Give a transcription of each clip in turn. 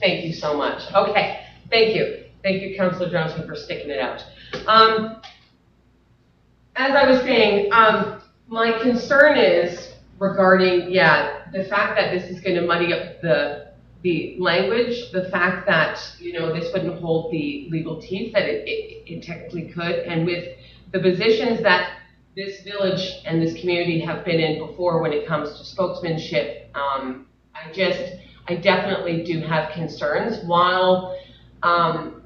Thank you so much. Okay, thank you. Thank you, Councillor Johnson, for sticking it out. As I was saying, my concern is regarding, the fact that this is going to muddy up the language, the fact that, this wouldn't hold the legal teeth that it technically could, and with the positions that this village and this community have been in before when it comes to spokesmanship, I definitely do have concerns. While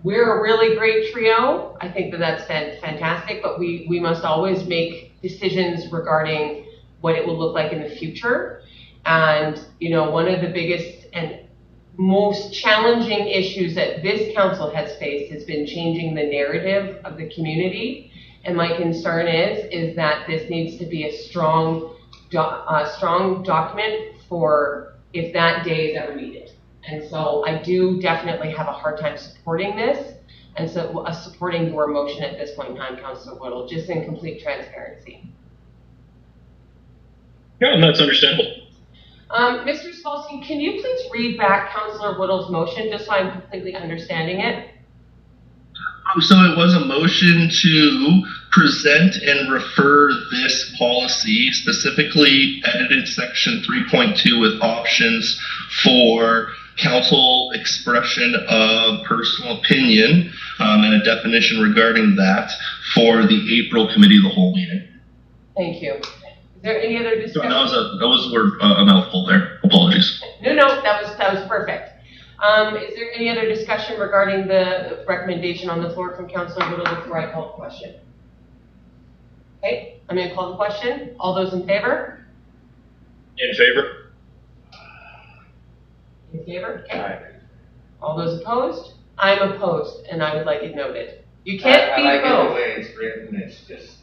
we're a really great trio, I think that's fantastic, but we must always make decisions regarding what it will look like in the future. And, one of the biggest and most challenging issues that this council has faced has been changing the narrative of the community. And my concern is that this needs to be a strong document for if that day is ever needed. And so I do definitely have a hard time supporting this, and so supporting your motion at this point in time, Councillor Whittle, just in complete transparency. Yeah, and that's understandable. Mr. Spolsky, can you please read back Councillor Whittle's motion, just so I'm completely understanding it? So it was a motion to present and refer this policy, specifically edited section 3.2 with options for council expression of personal opinion and a definition regarding that for the April committee of the whole meeting. Thank you. Is there any other discussion? So that was a mouthful there. Apologies. No, that was perfect. Is there any other discussion regarding the recommendation on the floor from Councillor Whittle before I call the question? Okay, I'm going to call the question. All those in favor? In favor. In favor? Okay. Aye. All those opposed? I'm opposed, and I would like it noted. You can't be like both. It the way it's written. It's just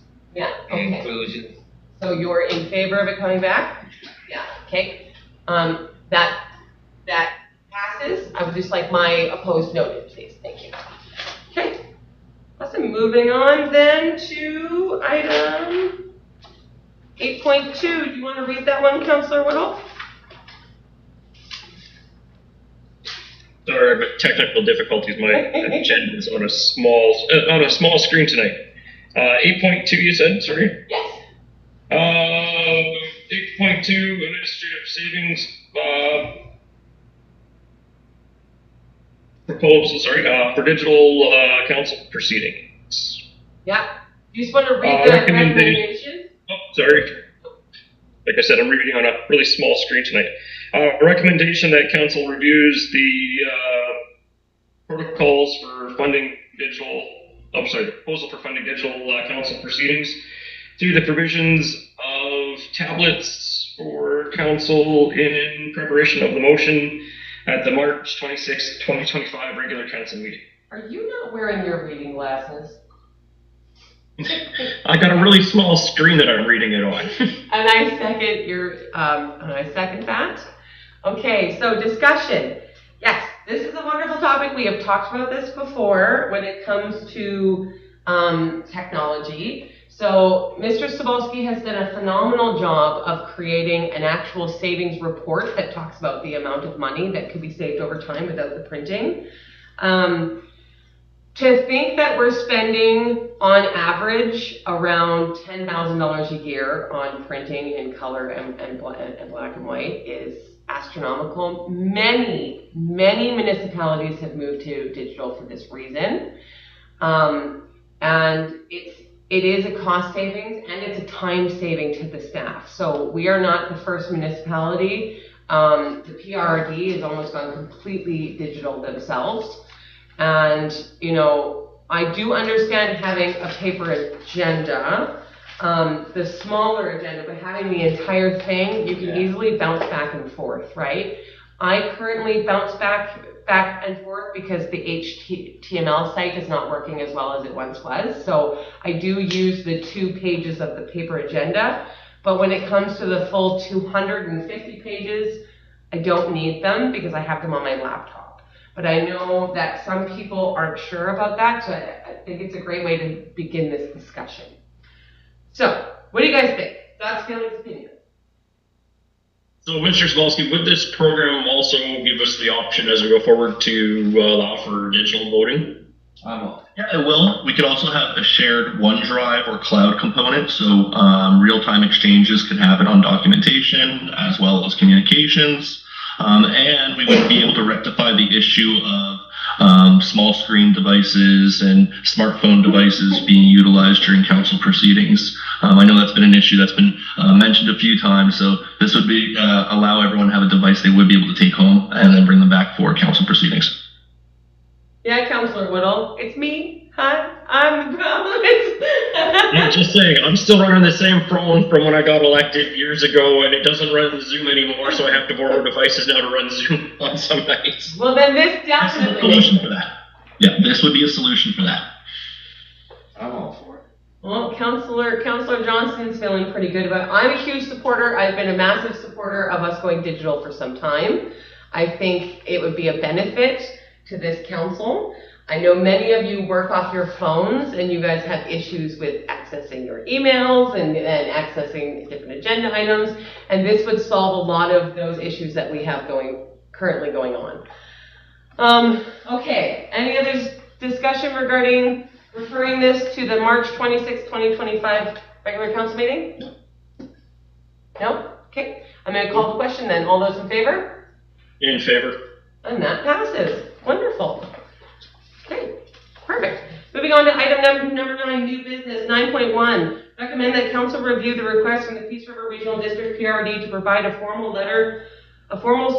inclusion. So you're in favor of it coming back? Yeah. Okay. That passes. I would just like my opposed noted, please. Thank you. Okay. Awesome. Moving on then to item 8.2. Do you want to read that one, Councillor Whittle? Sorry, but technical difficulties. My agenda is on a small screen tonight. 8.2, you said? Sorry. Yes. 8.2 administrative savings proposal. Sorry, for digital council proceedings. Yeah. You just want to read the recommendation? Oh, sorry. Like I said, I'm reading on a really small screen tonight. Recommendation that council reviews the protocols for funding proposal for funding digital council proceedings through the provisions of tablets for council in preparation of the motion at the March 26, 2025 regular council meeting. Are you not wearing your reading glasses? I got a really small screen that I'm reading it on. And I second that. Okay, so discussion. Yes, this is a wonderful topic. We have talked about this before when it comes to technology. So Mr. Sobolski has done a phenomenal job of creating an actual savings report that talks about the amount of money that could be saved over time without the printing. To think that we're spending on average around $10,000 a year on printing in color and black and white is astronomical. Many municipalities have moved to digital for this reason. And it is a cost savings and it's a time saving to the staff. So we are not the first municipality. The PRD has almost gone completely digital themselves. And, I do understand having a paper agenda, the smaller agenda, but having the entire thing, you can easily bounce back and forth, right? I currently bounce back and forth because the HTML site is not working as well as it once was. So I do use the 2 pages of the paper agenda, but when it comes to the full 250 pages, I don't need them because I have them on my laptop. But I know that some people aren't sure about that, so I think it's a great way to begin this discussion. So, what do you guys think? Thoughts, feelings, opinions? So, Mr. Sabalski, would this program also give us the option as we go forward to allow for digital voting? Yeah, it will. We could also have a shared OneDrive or cloud component, so real-time exchanges could happen on documentation as well as communications, and we would be able to rectify the issue of small screen devices and smartphone devices being utilized during council proceedings. I know that's been an issue that's been mentioned a few times, so this would be allow everyone to have a device they would be able to take home and then bring them back for council proceedings. Yeah, Councillor Whittle, it's me. Hi, I'm the problem. Yeah, just saying, I'm still running the same phone from when I got elected years ago, and it doesn't run Zoom anymore, so I have to borrow devices now to run Zoom on some nights. Well, then this This is a definitely. solution for that. Yeah, this would be a solution for that. I'm all for it. Well, Councillor Johnston's feeling pretty good about it. I'm a huge supporter. I've been a massive supporter of us going digital for some time. I think it would be a benefit to this council. I know many of you work off your phones and you guys have issues with accessing your emails and accessing different agenda items, and this would solve a lot of those issues that we have currently going on. Okay, any other discussion regarding referring this to the March 26, 2025 regular council meeting? No? Okay, I'm going to call the question then. All those in favor? In favor. And that passes. Wonderful. Okay, perfect. Moving on to item number 9, new business. 9.1, recommend that council review the request from the Peace River Regional District PRD to provide a formal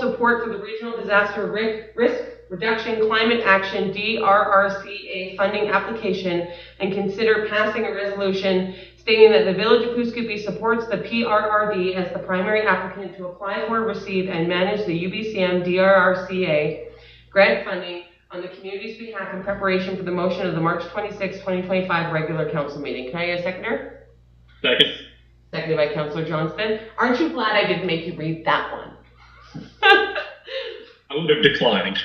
support for the Regional Disaster Risk Reduction Climate Action DRRCA funding application and consider passing a resolution stating that the Village of Pooskoopi supports the PRRD as the primary applicant to apply for, receive, and manage the UBCM DRRCA grant funding on the community's behalf in preparation for the motion of the March 26, 2025 regular council meeting. Can I get a seconder? Second. Seconded by Councillor Johnston. Aren't you glad I didn't make you read that one? I would have declined.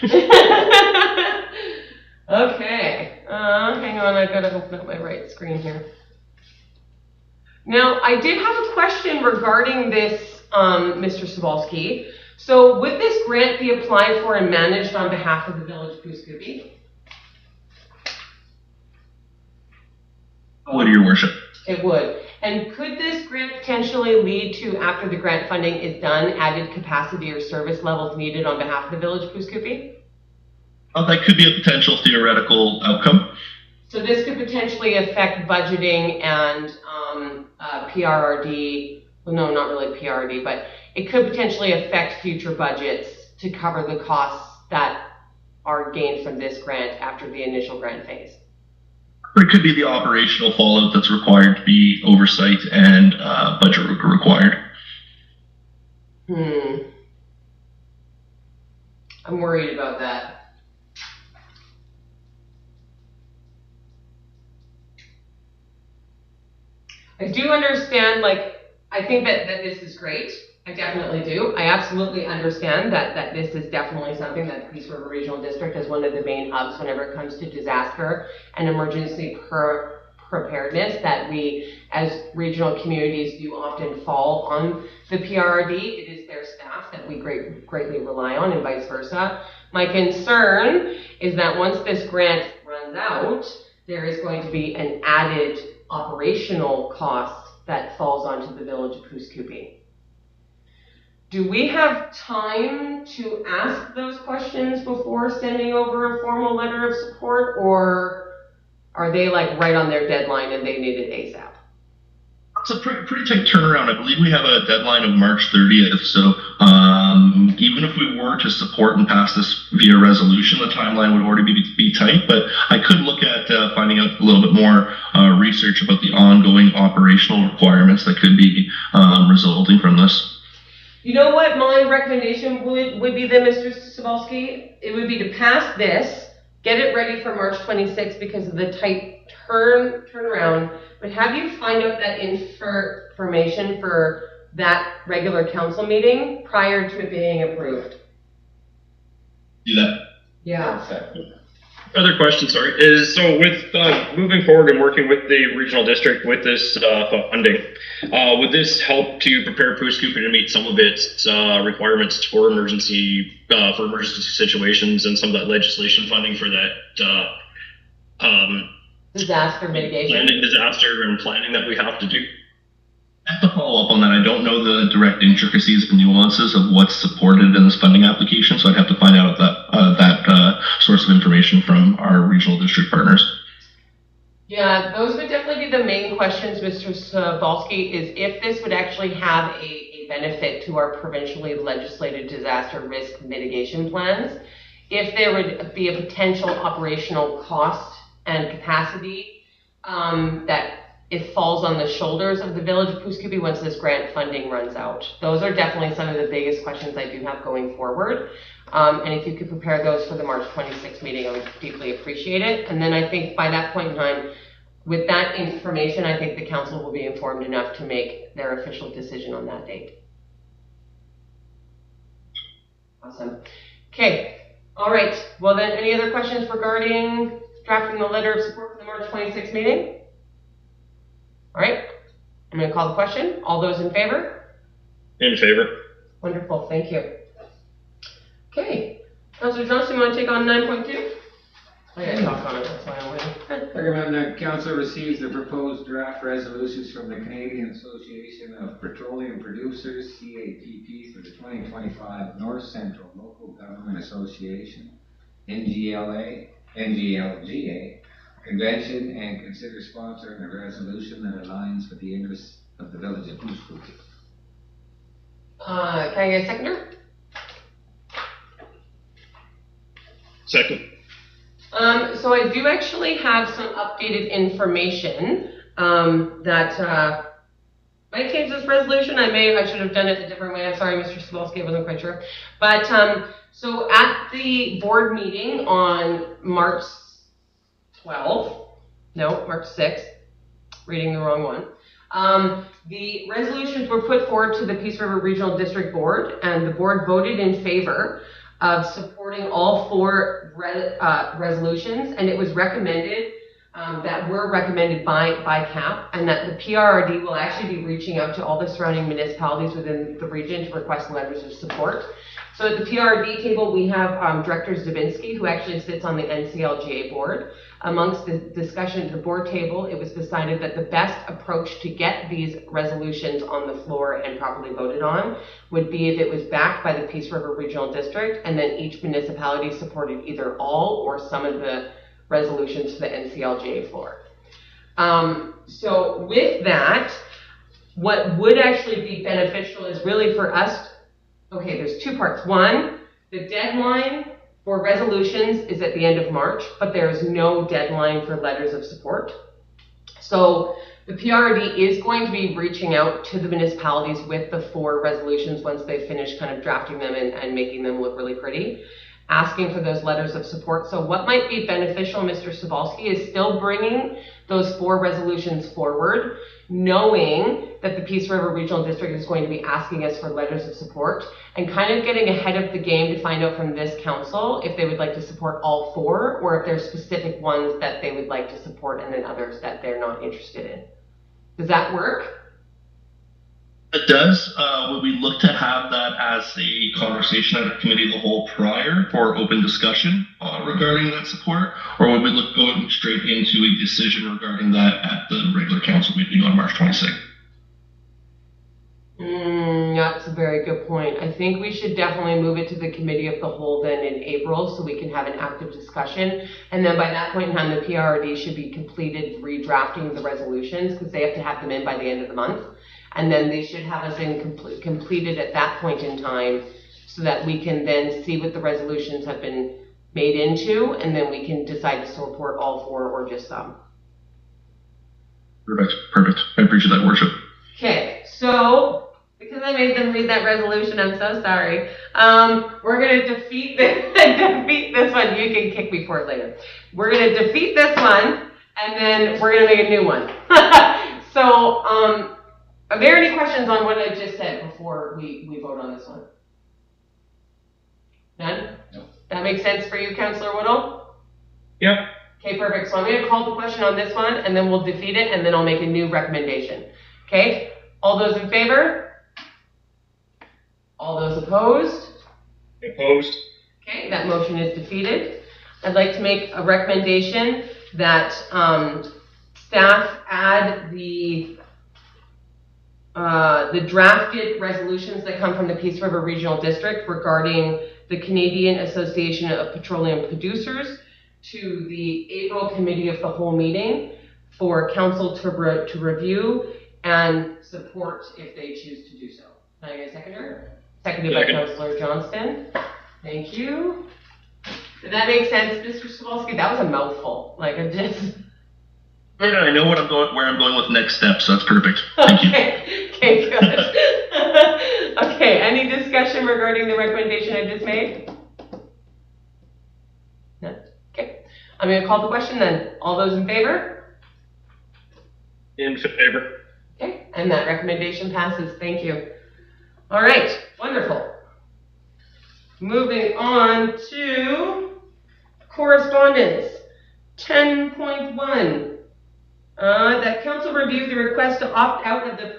Okay. Hang on, I've got to open up my right screen here. Now, I did have a question regarding this, Mr. Sabalski. So, would this grant be applied for and managed on behalf of the Village of Pooskoopi? Would, Your Worship. It would. And could this grant potentially lead to, after the grant funding is done, added capacity or service levels needed on behalf of the Village of Pooskoopi? That could be a potential theoretical outcome. So this could potentially affect budgeting and PRRD. Well, no, not really PRRD, but it could potentially affect future budgets to cover the costs that are gained from this grant after the initial grant phase. Or it could be the operational fallout that's required to be oversight and budget required. I'm worried about that. I do understand, I think that this is great. I definitely do. I absolutely understand that this is definitely something that the Peace River Regional District is one of the main hubs whenever it comes to disaster and emergency preparedness, that we as regional communities do often fall on the PRRD. It is their staff that we greatly rely on and vice versa. My concern is that once this grant runs out, there is going to be an added operational cost that falls onto the Village of Pooskoopi. Do we have time to ask those questions before sending over a formal letter of support, or are they right on their deadline and they need it ASAP? It's a pretty tight turnaround. I believe we have a deadline of March 30th. So even if we were to support and pass this via resolution, the timeline would already be tight. But I could look at finding out a little bit more research about the ongoing operational requirements that could be resulting from this. You know what my recommendation would be then, Mr. Sabalski? It would be to pass this, get it ready for March 26th because of the tight turnaround, but have you find out that information for that regular council meeting prior to it being approved. Do that. Yeah. Other question, sorry, is so with moving forward and working with the regional district with this funding, would this help to prepare Puskupi to meet some of its requirements for emergency situations and some of that legislation funding for that Disaster mitigation. planning, disaster and planning that we have to do? I have to follow up on that. I don't know the direct intricacies and nuances of what's supported in this funding application, so I'd have to find out that source of information from our regional district partners. Yeah, those would definitely be the main questions, Mr. Sabalski, is if this would actually have a benefit to our provincially legislated disaster risk mitigation plans, if there would be a potential operational cost and capacity that it falls on the shoulders of the village of Puskupi once this grant funding runs out. Those are definitely some of the biggest questions I do have going forward. And if you could prepare those for the March 26th meeting, I would deeply appreciate it. And then I think by that point in time, with that information, I think the council will be informed enough to make their official decision on that date. Awesome. Okay. All right. Well then, any other questions regarding drafting the letter of support for the March 26th meeting? All right, I'm going to call the question. All those in favor? In favor. Wonderful, thank you. Okay, Councillor Johnson, you want to take on 9.2? I got to talk on it, that's why I'm waiting. Recommend that council receives the proposed draft resolutions from the Canadian Association of Petroleum Producers, CAPP, for the 2025 North Central Local Government Association, NGLA, NGLGA, Convention, and consider sponsoring a resolution that aligns with the interests of the village of Puskupi. Can I get a seconder? Second. So I do actually have some updated information that might change this resolution. I should have done it a different way. I'm sorry, Mr. Sabalski, I wasn't quite sure. But so at the board meeting on March 6th, reading the wrong one. The resolutions were put forward to the Peace River Regional District Board, and the board voted in favor of supporting all four resolutions, and it was recommended that were recommended by CAP, and that the PRRD will actually be reaching out to all the surrounding municipalities within the region to request letters of support. So at the PRRD table, we have Director Zabinski, who actually sits on the NCLGA board. Amongst the discussion at the board table, it was decided that the best approach to get these resolutions on the floor and properly voted on would be if it was backed by the Peace River Regional District, and then each municipality supported either all or some of the resolutions to the NCLGA floor. So with that, what would actually be beneficial is really for us. Okay, there's two parts. One, the deadline for resolutions is at the end of March, but there is no deadline for letters of support. So the PRD is going to be reaching out to the municipalities with the four resolutions once they finish kind of drafting them and making them look really pretty, asking for those letters of support. So what might be beneficial, Mr. Sabalski, is still bringing those four resolutions forward, knowing that the Peace River Regional District is going to be asking us for letters of support, and kind of getting ahead of the game to find out from this council if they would like to support all four, or if there's specific ones that they would like to support and then others that they're not interested in. Does that work? It does. Would we look to have that as a conversation at a committee of the whole prior for open discussion regarding that support? Or would we look going straight into a decision regarding that at the regular council meeting on March 26th? That's a very good point. I think we should definitely move it to the committee of the whole then in April so we can have an active discussion. And then by that point in time, the PRD should be completed redrafting the resolutions because they have to have them in by the end of the month. And then they should have us in completed at that point in time so that we can then see what the resolutions have been made into, and then we can decide to support all four or just some. Perfect. I appreciate that, Worship. Okay, so because I made them read that resolution, I'm so sorry. We're going to defeat this one. You can kick me for it later. We're going to defeat this one, and then we're going to make a new one. So, are there any questions on what I just said before we vote on this one? None? No. That makes sense for you, Councillor Woodall? Yep. Okay, perfect. So I'm going to call the question on this one, and then we'll defeat it, and then I'll make a new recommendation. Okay? All those in favor? All those opposed? Opposed? Okay, that motion is defeated. I'd like to make a recommendation that staff add the drafted resolutions that come from the Peace River Regional District regarding the Canadian Association of Petroleum Producers to the April Committee of the Whole meeting for council to review and support if they choose to do so. Can I get a seconder? Seconded by Councillor Johnston. Thank you. Did that make sense, Mr. Sawalski? That was a mouthful. Like I just. Yeah, I know where I'm going with next steps, so that's perfect. Thank you. Okay, good. Okay, any discussion regarding the recommendation I just made? No? Okay. I'm going to call the question then. All those in favor? In favor. Okay, and that recommendation passes. Thank you. All right, wonderful. Moving on to correspondence. 10.1. That council review the request to opt out of the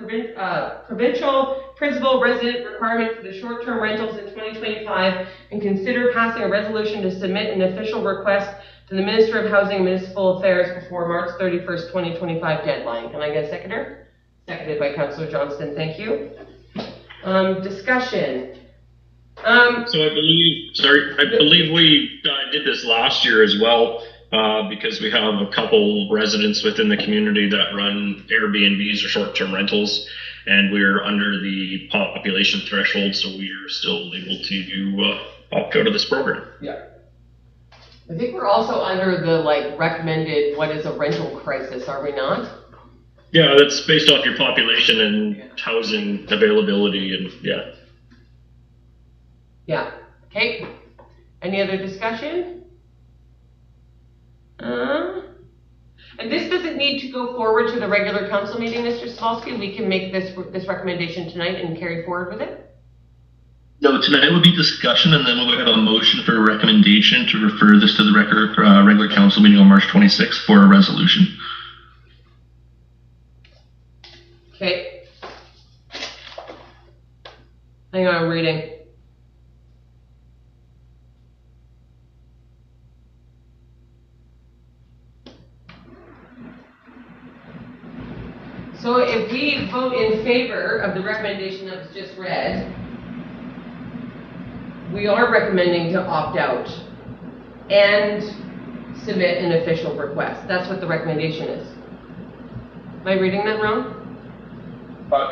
provincial principal resident requirement for the short-term rentals in 2025 and consider passing a resolution to submit an official request to the Minister of Housing and Municipal Affairs before March 31st, 2025 deadline. Can I get a seconder? Seconded by Councillor Johnston. Thank you. Discussion. So I believe we did this last year as well. Because we have a couple residents within the community that run Airbnbs or short-term rentals, and we're under the population threshold, so we are still able to opt out of this program. Yeah. I think we're also under the recommended what is a rental crisis, are we not? Yeah, that's based off your population and housing availability, and yeah. Yeah. Okay. Any other discussion? And this doesn't need to go forward to the regular council meeting, Mr. Sawalski. We can make this recommendation tonight and carry forward with it. No, tonight will be discussion, and then we'll have a motion for a recommendation to refer this to the regular council meeting on March 26th for a resolution. Okay. Hang on, I'm reading. So if we vote in favor of the recommendation that was just read, we are recommending to opt out and submit an official request. That's what the recommendation is. Am I reading that wrong?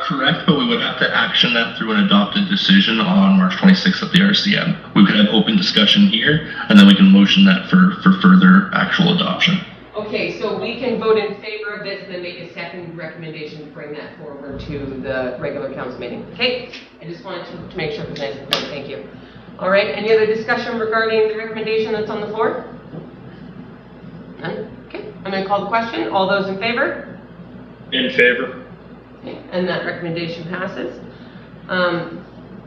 Correct, but we would have to action that through an adopted decision on March 26th at the RCM. We could have open discussion here, and then we can motion that for further actual adoption. Okay, so we can vote in favor of this and then make a second recommendation to bring that forward to the regular council meeting. Okay, I just wanted to make sure it was nice and clear. Thank you. All right, any other discussion regarding the recommendation that's on the floor? None? Okay, I'm going to call the question. All those in favor? In favor. Okay, and that recommendation passes.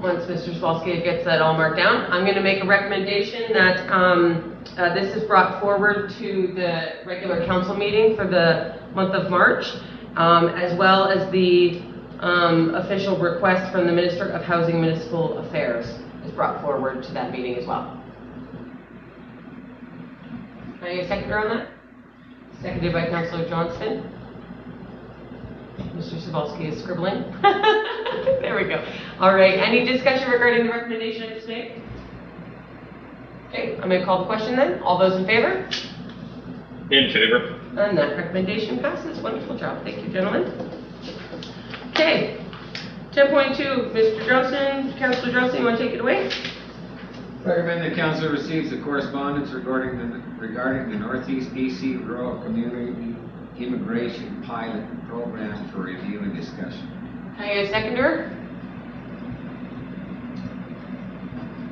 Once Mr. Sawalski gets that all marked down, I'm going to make a recommendation that this is brought forward to the regular council meeting for the month of March, as well as the official request from the Minister of Housing and Municipal Affairs is brought forward to that meeting as well. Can I get a seconder on that? Seconded by Councillor Johnston. Mr. Sawalski is scribbling. There we go. All right, any discussion regarding the recommendation I just made? Okay, I'm going to call the question then. All those in favor? In favor. And that recommendation passes. Wonderful job. Thank you, gentlemen. Okay, 10.2, Mr. Johnston, Councillor Johnston, you want to take it away? Recommend the council receives the correspondence regarding the Northeast BC Rural Community Immigration Pilot Program for review and discussion. Can I get a seconder?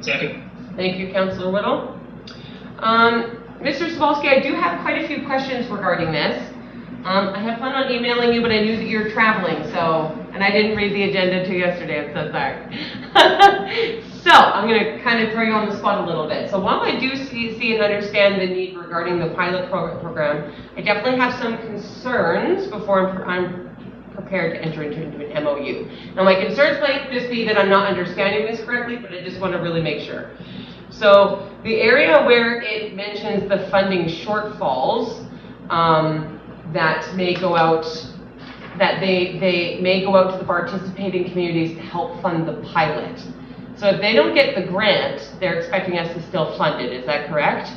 Second. Thank you, Councillor Whittle. Mr. Sawalski, I do have quite a few questions regarding this. I had planned on emailing you, but I knew that you're traveling, and I didn't read the agenda until yesterday. I'm so sorry. So I'm going to kind of throw you on the spot a little bit. So while I do see and understand the need regarding the pilot program, I definitely have some concerns before I'm prepared to enter into an MOU. Now my concerns might just be that I'm not understanding this correctly, but I just want to really make sure. So the area where it mentions the funding shortfalls that may go out, that they may go out to the participating communities to help fund the pilot. So if they don't get the grant, they're expecting us to still fund it. Is that correct?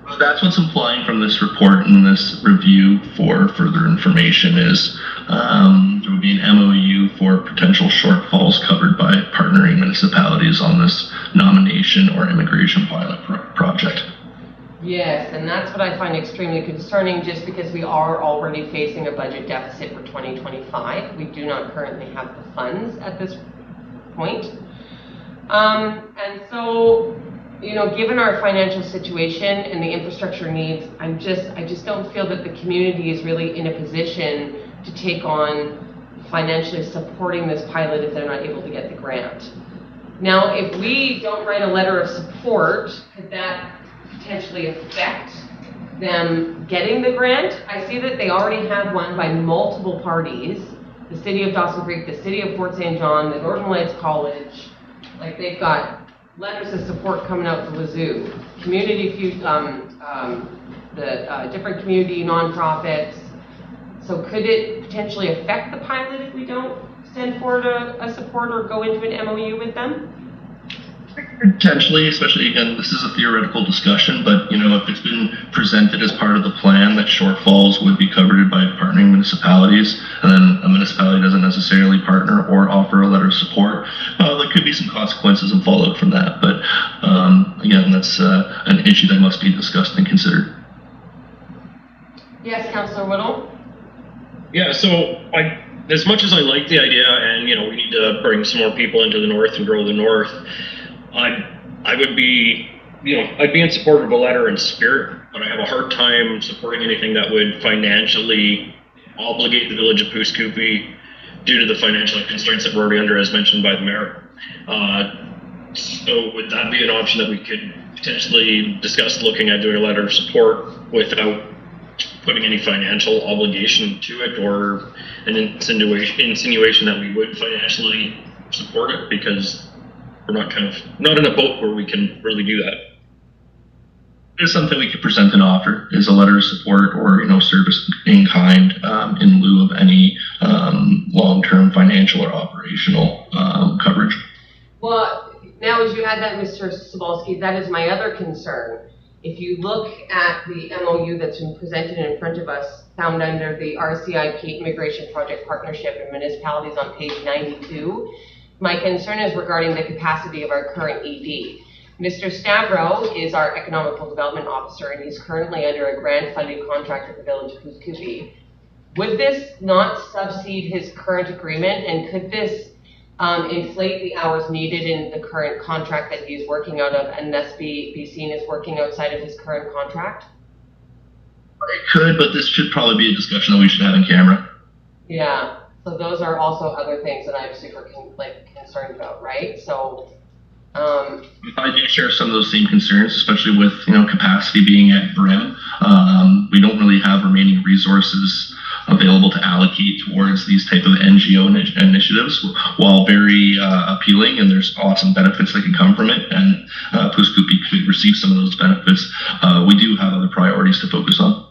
Well, that's what's implying from this report and this review for further information is there would be an MOU for potential shortfalls covered by partnering municipalities on this nomination or immigration pilot project. Yes, and that's what I find extremely concerning just because we are already facing a budget deficit for 2025. We do not currently have the funds at this point. And so, you know, given our financial situation and the infrastructure needs, I just don't feel that the community is really in a position to take on financially supporting this pilot if they're not able to get the grant. Now, if we don't write a letter of support, could that potentially affect them getting the grant? I see that they already have one by multiple parties. The city of Dawson Creek, the city of Fort St. John, the Northern Lights College. Like they've got letters of support coming out the wazoo. Community, different community nonprofits. So could it potentially affect the pilot if we don't send forward a support or go into an MOU with them? Potentially, especially again, this is a theoretical discussion, but you know, if it's been presented as part of the plan that shortfalls would be covered by partnering municipalities, and then a municipality doesn't necessarily partner or offer a letter of support, there could be some consequences and fallout from that. But again, that's an issue that must be discussed and considered. Yes, Councillor Whittle. Yeah, so as much as I like the idea, and you know, we need to bring some more people into the north and grow the north, I would be, you know, I'd be in support of a letter in spirit, but I have a hard time supporting anything that would financially obligate the village of Pooskoopi due to the financial constraints that we're already under, as mentioned by the mayor. So would that be an option that we could potentially discuss looking at doing a letter of support without putting any financial obligation to it, or an insinuation that we would financially support it, because we're not in a boat where we can really do that. It's something we could present and offer is a letter of support or, you know, service in kind in lieu of any long-term financial or operational coverage. Well, now as you add that, Mr. Sobolski, that is my other concern. If you look at the MOU that's been presented in front of us, found under the RCIP Immigration Project Partnership and Municipalities on page 92, my concern is regarding the capacity of our current ED. Mr. Stavro is our Economical Development Officer, and he's currently under a grant-funded contract with the Village of Pooskoopi. Would this not subsede his current agreement, and could this inflate the hours needed in the current contract that he's working out of, and thus be seen as working outside of his current contract? It could, but this should probably be a discussion that we should have in camera. Yeah. So those are also other things that I'm super concerned about, right? So, I do share some of those same concerns, especially with, you know, capacity being at brim. We don't really have remaining resources available to allocate towards these type of NGO initiatives, while very appealing, and there's awesome benefits that can come from it, and Pooskoopi could receive some of those benefits. We do have other priorities to focus on.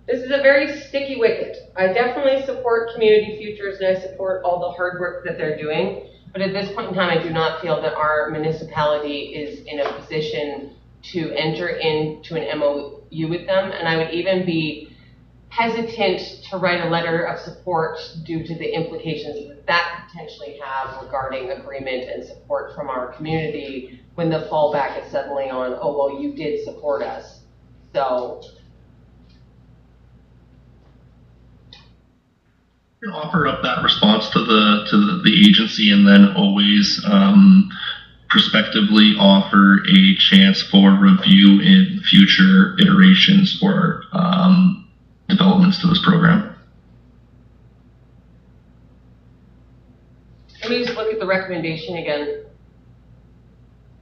this is a very sticky wicket. I definitely support Community Futures and I support all the hard work that they're doing. But at this point in time, I do not feel that our municipality is in a position to enter into an MOU with them. And I would even be hesitant to write a letter of support due to the implications that that potentially have regarding agreement and support from our community when the fallback is suddenly on, oh, well, you did support us. So you can offer up that response to the agency, and then always prospectively offer a chance for review in future iterations or developments to this program. Let me just look at the recommendation again.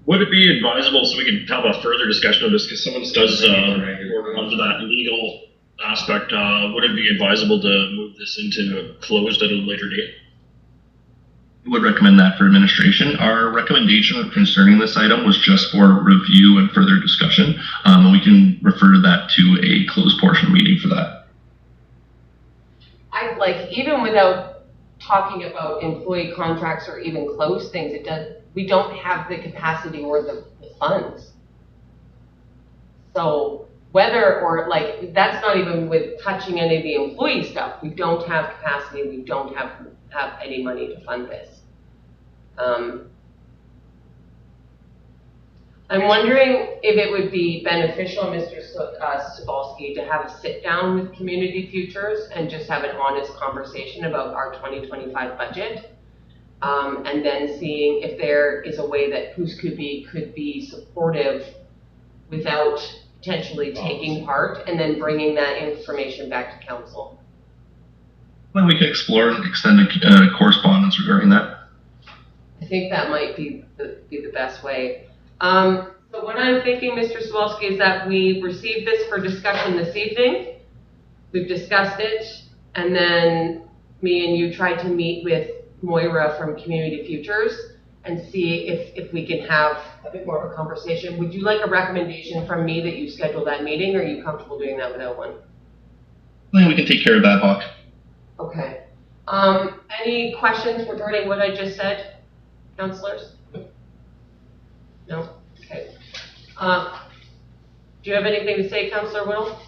Would it be advisable, so we can have a further discussion of this, because someone does work onto that legal aspect, would it be advisable to move this into closed at a later date? Would recommend that for administration. Our recommendation concerning this item was just for review and further discussion. And we can refer that to a closed portion meeting for that. I like, even without talking about employee contracts or even close things, we don't have the capacity or the funds. So whether, or like, that's not even with touching any of the employee stuff. We don't have capacity, we don't have any money to fund this. I'm wondering if it would be beneficial, Mr. Sobolski, to have a sit down with Community Futures and just have an honest conversation about our 2025 budget. And then seeing if there is a way that Coos could be supportive without potentially taking part, and then bringing that information back to council. Well, we can explore and extend correspondence regarding that. I think that might be the best way. So what I'm thinking, Mr. Sobolski, is that we receive this for discussion this evening. We've discussed it, and then me and you try to meet with Moira from Community Futures and see if we can have a bit more of a conversation. Would you like a recommendation from me that you schedule that meeting, or are you comfortable doing that without one? I think we can take care of that, Hawk. Okay. Any questions regarding what I just said, councillors? No? Okay. Do you have anything to say, Councillor Whittle?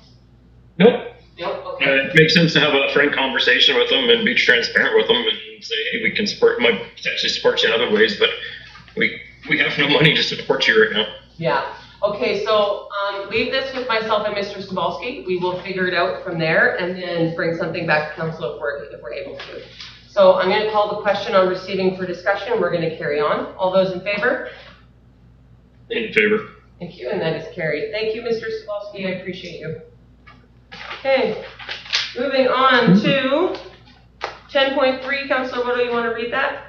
Nope. Nope. Okay. It makes sense to have a frank conversation with them and be transparent with them and say, hey, we can might potentially support you in other ways, but we have no money to support you right now. Yeah. Okay, so leave this with myself and Mr. Sobolski. We will figure it out from there and then bring something back to council if we're able to. So I'm going to call the question on receiving for discussion. We're going to carry on. All those in favor? In favor. Thank you, and that is carried. Thank you, Mr. Sobolski. I appreciate you. Okay, moving on to 10.3. Councilor Whittle, you want to read that?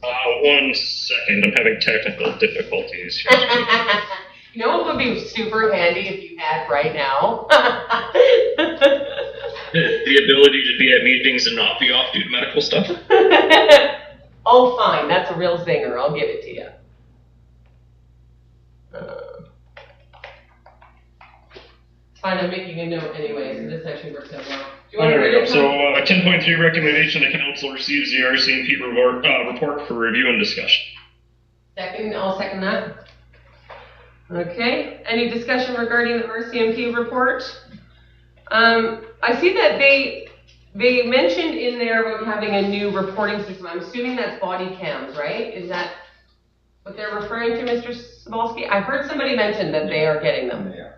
1 second. I'm having technical difficulties here. You know what would be super handy if you had right now? The ability to be at meetings and not be off due to medical stuff? Oh, fine. That's a real zinger. I'll give it to you. Fine, I'm making a note anyway, so this actually works out well. Do you want to read it? So, 10.3 recommendation, the council receives the RCMP report for review and discussion. Second, I'll second that. Okay, any discussion regarding the RCMP report? I see that they mentioned in there about having a new reporting system. I'm assuming that's body cams, right? Is that what they're referring to, Mr. Sobolski? I heard somebody mention that they are getting them. Yeah.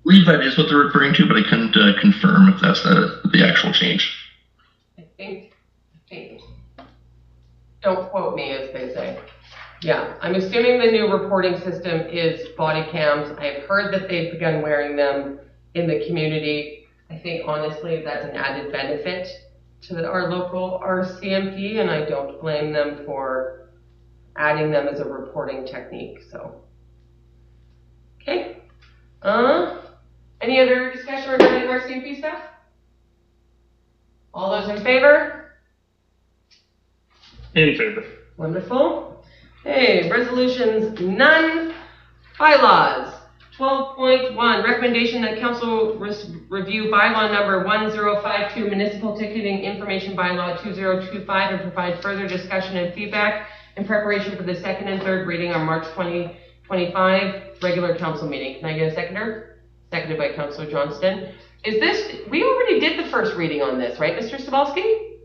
I believe that is what they're referring to, but I couldn't confirm if that's the actual change. I think. Don't quote me, as they say. Yeah, I'm assuming the new reporting system is body cams. I've heard that they've begun wearing them in the community. I think, honestly, that's an added benefit to our local RCMP, and I don't blame them for adding them as a reporting technique, so. Okay. Any other discussion regarding RCMP stuff? All those in favor? In favor. Wonderful. Hey, resolutions, none. Bylaws. 12.1, recommendation that council review bylaw number 1052, municipal ticketing information bylaw 2025, and provide further discussion and feedback in preparation for the second and third reading on March 2025 regular council meeting. Can I get a seconder? Seconded by Councillor Johnston. Is this, we already did the first reading on this, right, Mr. Sobolski?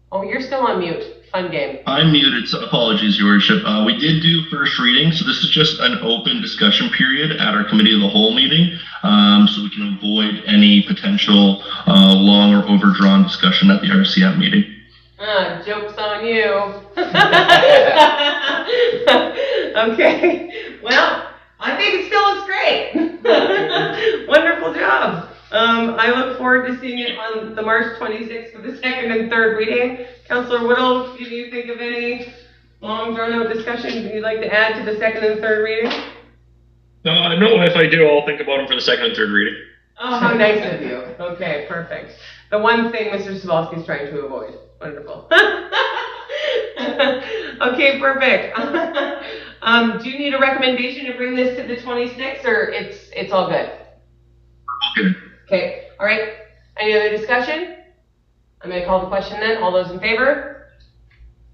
Oh, you're still on mute. Fun game. I'm muted, so apologies, Your Worship. We did do first reading, so this is just an open discussion period at our committee of the whole meeting, so we can avoid any potential long or overdrawn discussion at the RCM meeting. Joke's on you. Okay, well, I think it still looks great. Wonderful job. I look forward to seeing it on the March 26th for the second and third reading. Councillor Whittle, did you think of any long drawn out discussion you'd like to add to the second and third reading? No, if I do, I'll think about them for the second and third reading. Oh, how nice of you. Okay, perfect. The one thing Mr. Savalsky's trying to avoid. Wonderful. Okay, perfect. Do you need a recommendation to bring this to the 26th, or it's all good? Good. Okay, all right. Any other discussion? I'm going to call the question then. All those in favor?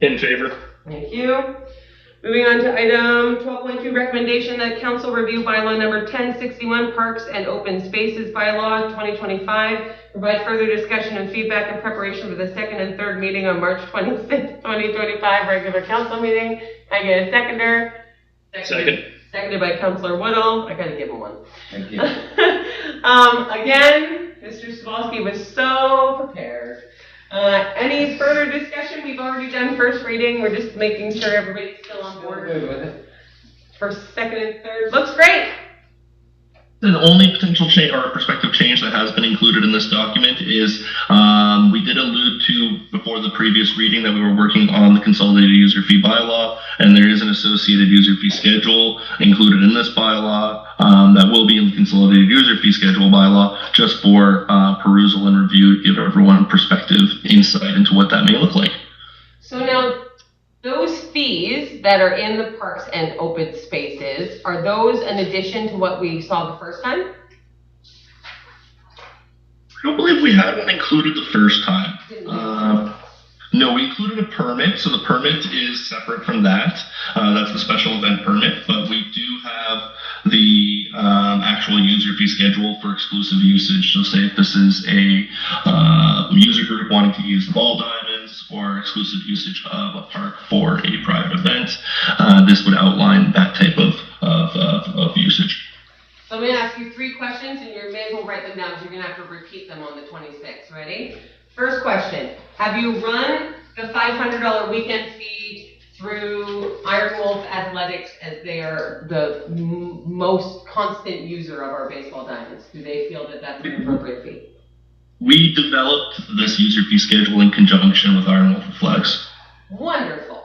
In favor. Thank you. Moving on to item 12.2, recommendation that council review bylaw number 1061, Parks and Open Spaces bylaw 2025, provide further discussion and feedback in preparation for the second and third meeting on March 26th, 2025, regular council meeting. I get a seconder. Second. Seconded by Councillor Woodall. I gotta give him one. Thank you. Again, Mr. Savalsky was so prepared. Any further discussion? We've already done first reading. We're just making sure everybody's still on board. Good with it. For second and third. Looks great. The only potential change or prospective change that has been included in this document is we did allude to before the previous reading that we were working on the consolidated user fee bylaw, and there is an associated user fee schedule included in this bylaw that will be in the consolidated user fee schedule bylaw just for perusal and review, give everyone perspective insight into what that may look like. So now, those fees that are in the parks and open spaces, are those an addition to what we saw the first time? I don't believe we had one included the first time. No, we included a permit, so the permit is separate from that. That's the special event permit, but we do have the actual user fee schedule for exclusive usage. So say if this is a user group wanting to use the ball diamonds or exclusive usage of a park for a private event, this would outline that type of usage. So I'm going to ask you 3 questions, and you may as well write them down, because you're going to have to repeat them on the 26th. Ready? First question. Have you run the $500 weekend fee through Iron Wolf Athletics, as they are the most constant user of our baseball diamonds? Do they feel that that's an appropriate fee? We developed this user fee schedule in conjunction with Iron Wolf Athletics. Wonderful.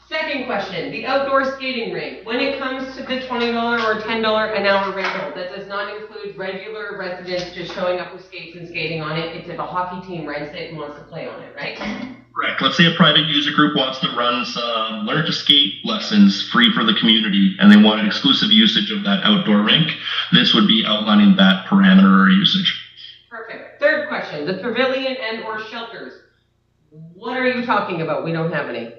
Second question, the outdoor skating rink. When it comes to the $20 or $10 an hour rental, that does not include regular residents just showing up with skates and skating on it. It's if a hockey team rents it and wants to play on it, right? Correct. Let's say a private user group wants to run some learn to skate lessons free for the community, and they wanted exclusive usage of that outdoor rink. This would be outlining that parameter or usage. Perfect. Third question, the pavilion and or shelters. What are you talking about? We don't have any.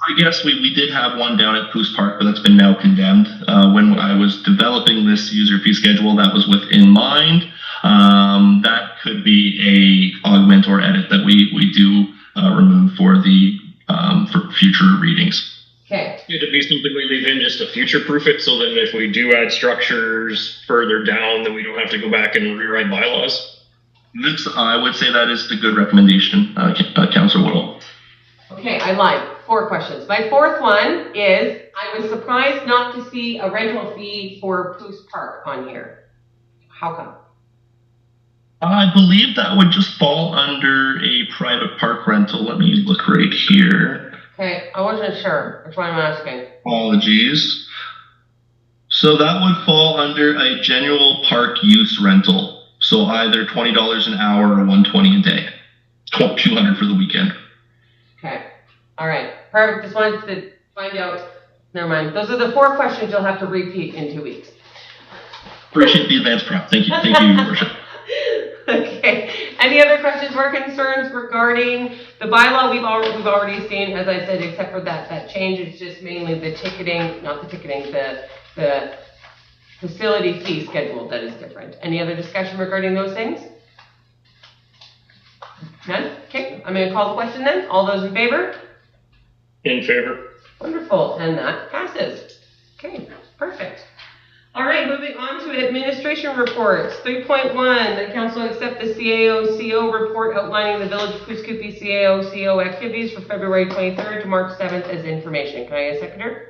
I guess we did have one down at Poos Park, but that's been now condemned. When I was developing this user fee schedule, that was within mind. That could be a augment or edit that we do remove for the for future readings. Okay. It'd be something we leave in just to future-proof it, so that if we do add structures further down, then we don't have to go back and rewrite bylaws. This, I would say that is the good recommendation, Councillor Woodall. Okay, I lied. 4 questions. My fourth one is, I was surprised not to see a rental fee for Poos Park on here. How come? I believe that would just fall under a private park rental. Let me look right here. Okay, I wasn't sure. That's why I'm asking. Apologies. So that would fall under a general park use rental. So either $20 an hour or $120 a day. $200 for the weekend. Okay. All right. Perfect. Just wanted to find out. Never mind. Those are the 4 questions you'll have to repeat in 2 weeks. Appreciate the advance prep. Thank you. Thank you, Your Worship. Okay. Any other questions or concerns regarding the bylaw? We've already seen, as I said, except for that change, it's just mainly the ticketing, not the ticketing, the facility fee schedule that is different. Any other discussion regarding those things? None? Okay. I'm going to call the question then. All those in favor? In favor. Wonderful. And that passes. Okay. Perfect. All right, moving on to administration reports. 3.1, the council accept the CAO-CO report outlining the Village of Pooskoopi CAO-CO activities for February 23rd to March 7th as information. Can I get a seconder?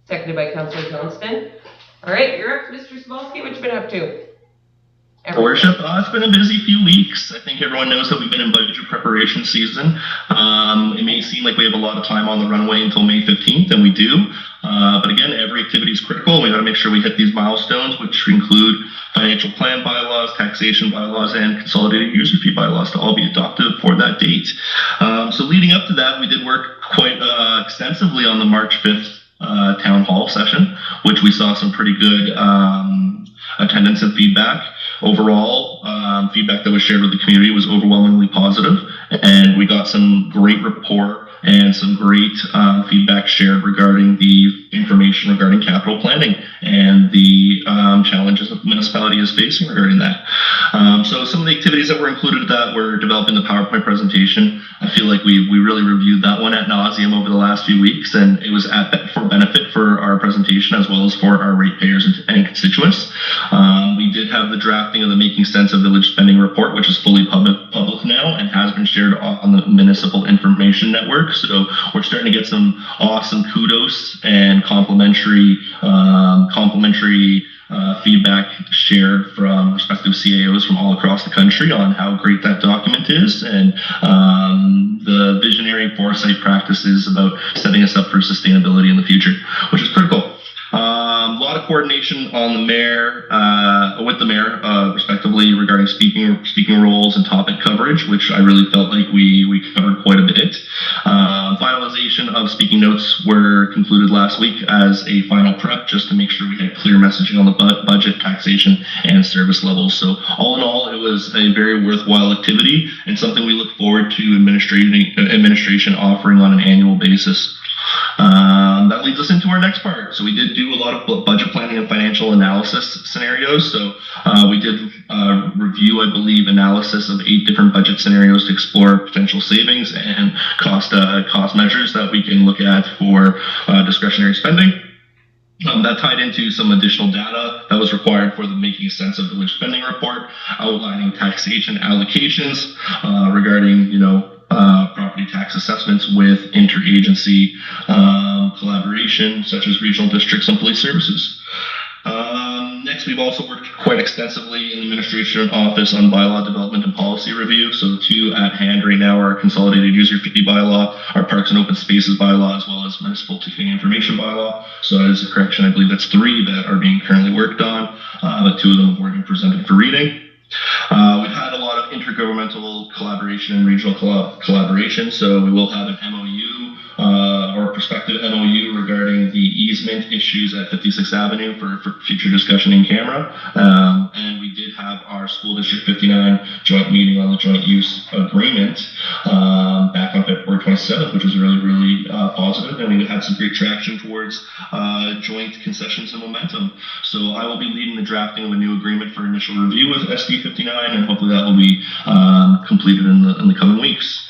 Seconded by Councillor Johnston. All right, you're up, Mr. Smolsky. What you been up to? Worship, it's been a busy few weeks. I think everyone knows that we've been in budget preparation season. It may seem like we have a lot of time on the runway until May 15th, and we do. But again, every activity is critical. We got to make sure we hit these milestones, which include financial plan bylaws, taxation bylaws, and consolidated user fee bylaws to all be adopted for that date. So leading up to that, we did work quite extensively on the March 5th town hall session, which we saw some pretty good attendance and feedback. Overall, feedback that was shared with the community was overwhelmingly positive, and we got some great rapport and some great feedback shared regarding the information regarding capital planning and the challenges that the municipality is facing regarding that. So some of the activities that were included in that were developing the PowerPoint presentation. I feel like we really reviewed that one ad nauseum over the last few weeks, and it was for benefit for our presentation as well as for our ratepayers and constituents. We did have the drafting of the Making Sense of Village Spending report, which is fully public now and has been shared on the Municipal Information Network. So we're starting to get some awesome kudos and complimentary feedback shared from respective CAOs from all across the country on how great that document is and the visionary foresight practices about setting us up for sustainability in the future, which is critical. A lot of coordination on the mayor, with the mayor, respectively, regarding speaking roles and topic coverage, which I really felt like we covered quite a bit. Finalization of speaking notes were concluded last week as a final prep, just to make sure we had clear messaging on the budget, taxation, and service levels. So all in all, it was a very worthwhile activity and something we look forward to administration offering on an annual basis. That leads us into our next part. So we did do a lot of budget planning and financial analysis scenarios. So we did review, I believe, analysis of 8 different budget scenarios to explore potential savings and cost measures that we can look at for discretionary spending. That tied into some additional data that was required for the Making Sense of Village Spending report, outlining taxation allocations regarding, property tax assessments with interagency collaboration, such as regional districts and police services. Next, we've also worked quite extensively in the administration office on bylaw development and policy review. So the 2 at hand right now are our consolidated user fee bylaw, our parks and open spaces bylaw, as well as municipal ticketing information bylaw. So that is a correction. I believe that's 3 that are being currently worked on, but 2 of them have already been presented for reading. We've had a lot of intergovernmental collaboration and regional collaboration. So we will have an MOU or prospective MOU regarding the easement issues at 56th Avenue for future discussion in camera. And we did have our School District 59 joint meeting on the joint use agreement back on February 27th, which was really, really positive. And we had some great traction towards joint concessions and momentum. So I will be leading the drafting of a new agreement for initial review with SD 59, and hopefully that will be completed in the coming weeks.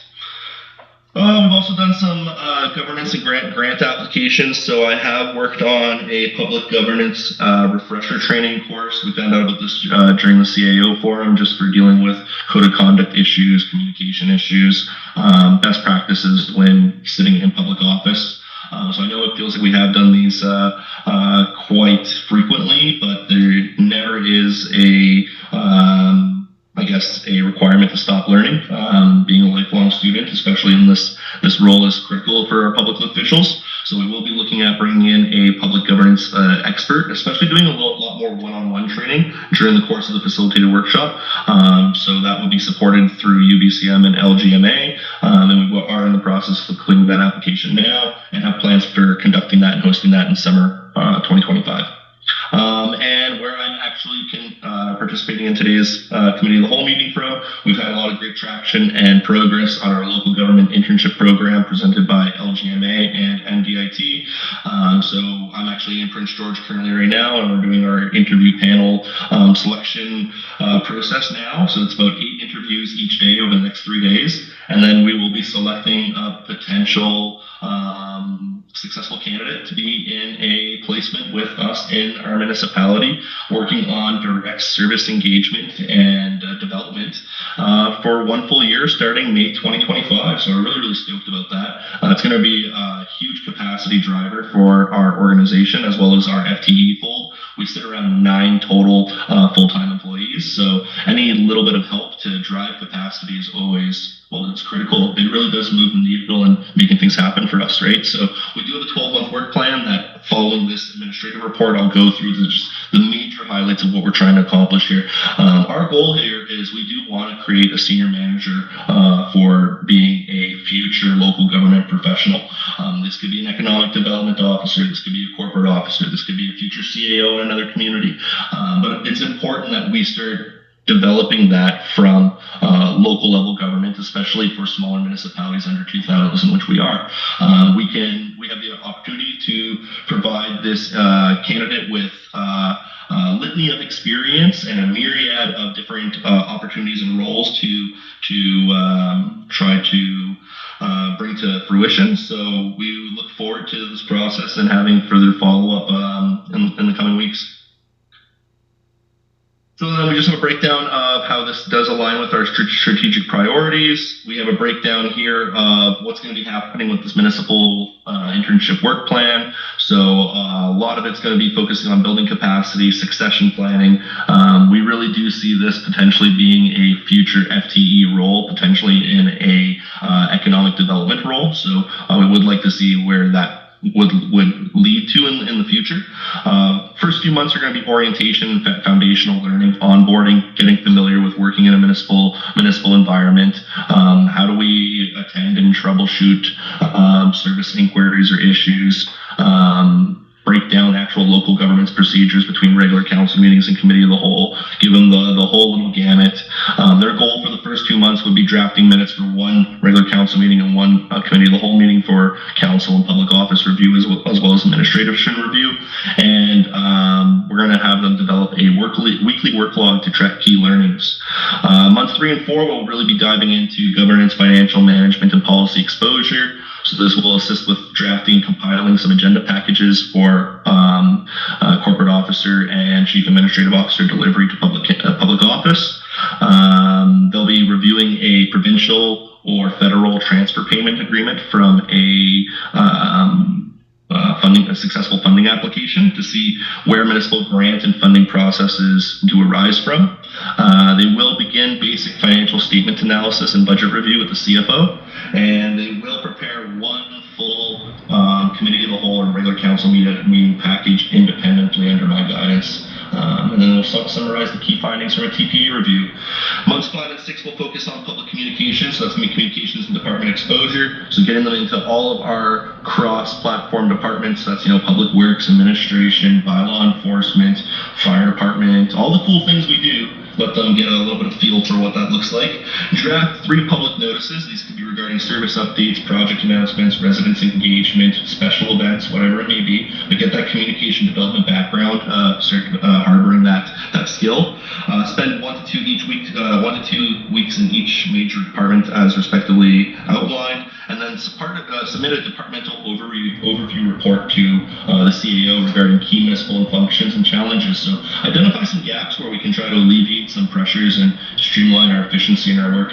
We've also done some governance and grant applications. So I have worked on a public governance refresher training course. We found out about this during the CAO forum, just for dealing with code of conduct issues, communication issues, best practices when sitting in public office. So I know it feels like we have done these quite frequently, but there never is a requirement to stop learning. Being a lifelong student, especially in this role, is critical for our public officials. So we will be looking at bringing in a public governance expert, especially doing a lot more one-on-one training during the course of the facilitated workshop. So that will be supported through UBCM and LGMA. And we are in the process of completing that application now and have plans for conducting that and hosting that in summer 2025. And where I'm actually participating in today's Committee of the Whole meeting from, we've had a lot of great traction and progress on our local government internship program presented by LGMA and NDIT. So I'm actually in Prince George currently right now, and we're doing our interview panel selection process now. So it's about 8 interviews each day over the next 3 days, and then we will be selecting a potential successful candidate to be in a placement with us in our municipality, working on direct service engagement and development for 1 full year starting May 2025. So we're really, really stoked about that. It's going to be a huge capacity driver for our organization as well as our FTE pool. We sit around 9 total full-time employees. priorities. So any little bit of help to drive capacity is always, well, it's critical. It really does move the needle and making things happen for us, right? So we do have a 12-month work plan that, following this administrative report, I'll go through the major highlights of what we're trying to accomplish here. Our goal here is we do want to create a senior manager for being a future local government professional. This could be an economic development officer, this could be a corporate officer, this could be a future CAO in another community. But it's important that we start developing that from local level government, especially for smaller municipalities under 2,000, which we are. We have the opportunity to provide this candidate with litany of experience and a myriad of different opportunities and roles to try to bring to fruition. So we look forward to this process and having further follow-up in the coming weeks. So then we just have a breakdown of how this does align with our strategic priorities. We have a breakdown here of what's going to be happening with this municipal internship work plan. So a lot of it's going to be focusing on building capacity, succession planning. We really do see this potentially being a future FTE role, potentially in a economic development role. So we would like to see where that would lead to in the future. First few months are going to be orientation, foundational learning, onboarding, getting familiar with working in a municipal environment. How do we attend and troubleshoot service inquiries or issues? Break down actual local government's procedures between regular council meetings and committee of the whole, give them the whole little gamut. Their goal for the first 2 months would be drafting minutes for one regular council meeting and one committee of the whole meeting for council and public office review, as well as administrative review. And we're going to have them develop a weekly work log to track key learnings. Months 3 and 4 will really be diving into governance, financial management, and policy exposure. So this will assist with drafting and compiling some agenda packages for corporate officer and chief administrative officer delivery to public office. They'll be reviewing a provincial or federal transfer payment agreement from a successful funding application to see where municipal grant and funding processes do arise from. They will begin basic financial statement analysis and budget review with the CFO, and they will prepare one full committee of the whole and regular council meeting package independently under my guidance. And then they'll summarize the key findings from a TPA review. Months 5 and 6 will focus on public communications, so that's going to be communications and department exposure. So getting them into all of our cross-platform departments, that's, public works, administration, bylaw enforcement, fire department, all the cool things we do. Let them get a little bit of feel for what that looks like. Draft 3 public notices. These could be regarding service updates, project announcements, residence engagement, special events, whatever it may be. But get that communication development background, start harboring that skill. Spend 1 to 2 weeks in each major department as respectively outlined. And then submit a departmental overview report to the CAO regarding key municipal functions and challenges. So identify some gaps where we can try to alleviate some pressures and streamline our efficiency in our work.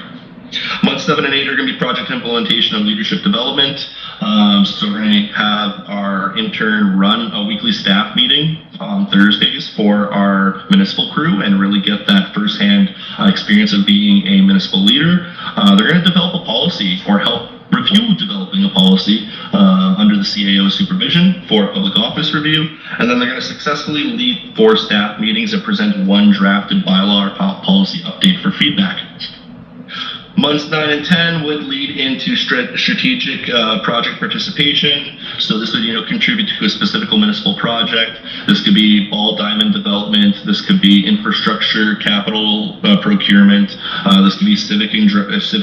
Months 7 and 8 are going to be project implementation and leadership development. So we're going to have our intern run a weekly staff meeting on Thursdays for our municipal crew and really get that firsthand experience of being a municipal leader. They're going to develop a policy or help review developing a policy under the CAO supervision for public office review, and then they're going to successfully lead 4 staff meetings and present 1 drafted bylaw or policy update for feedback. Months 9 and 10 would lead into strategic project participation. So this would, contribute to a specific municipal project. This could be ball diamond development. This could be infrastructure, capital procurement. This could be civic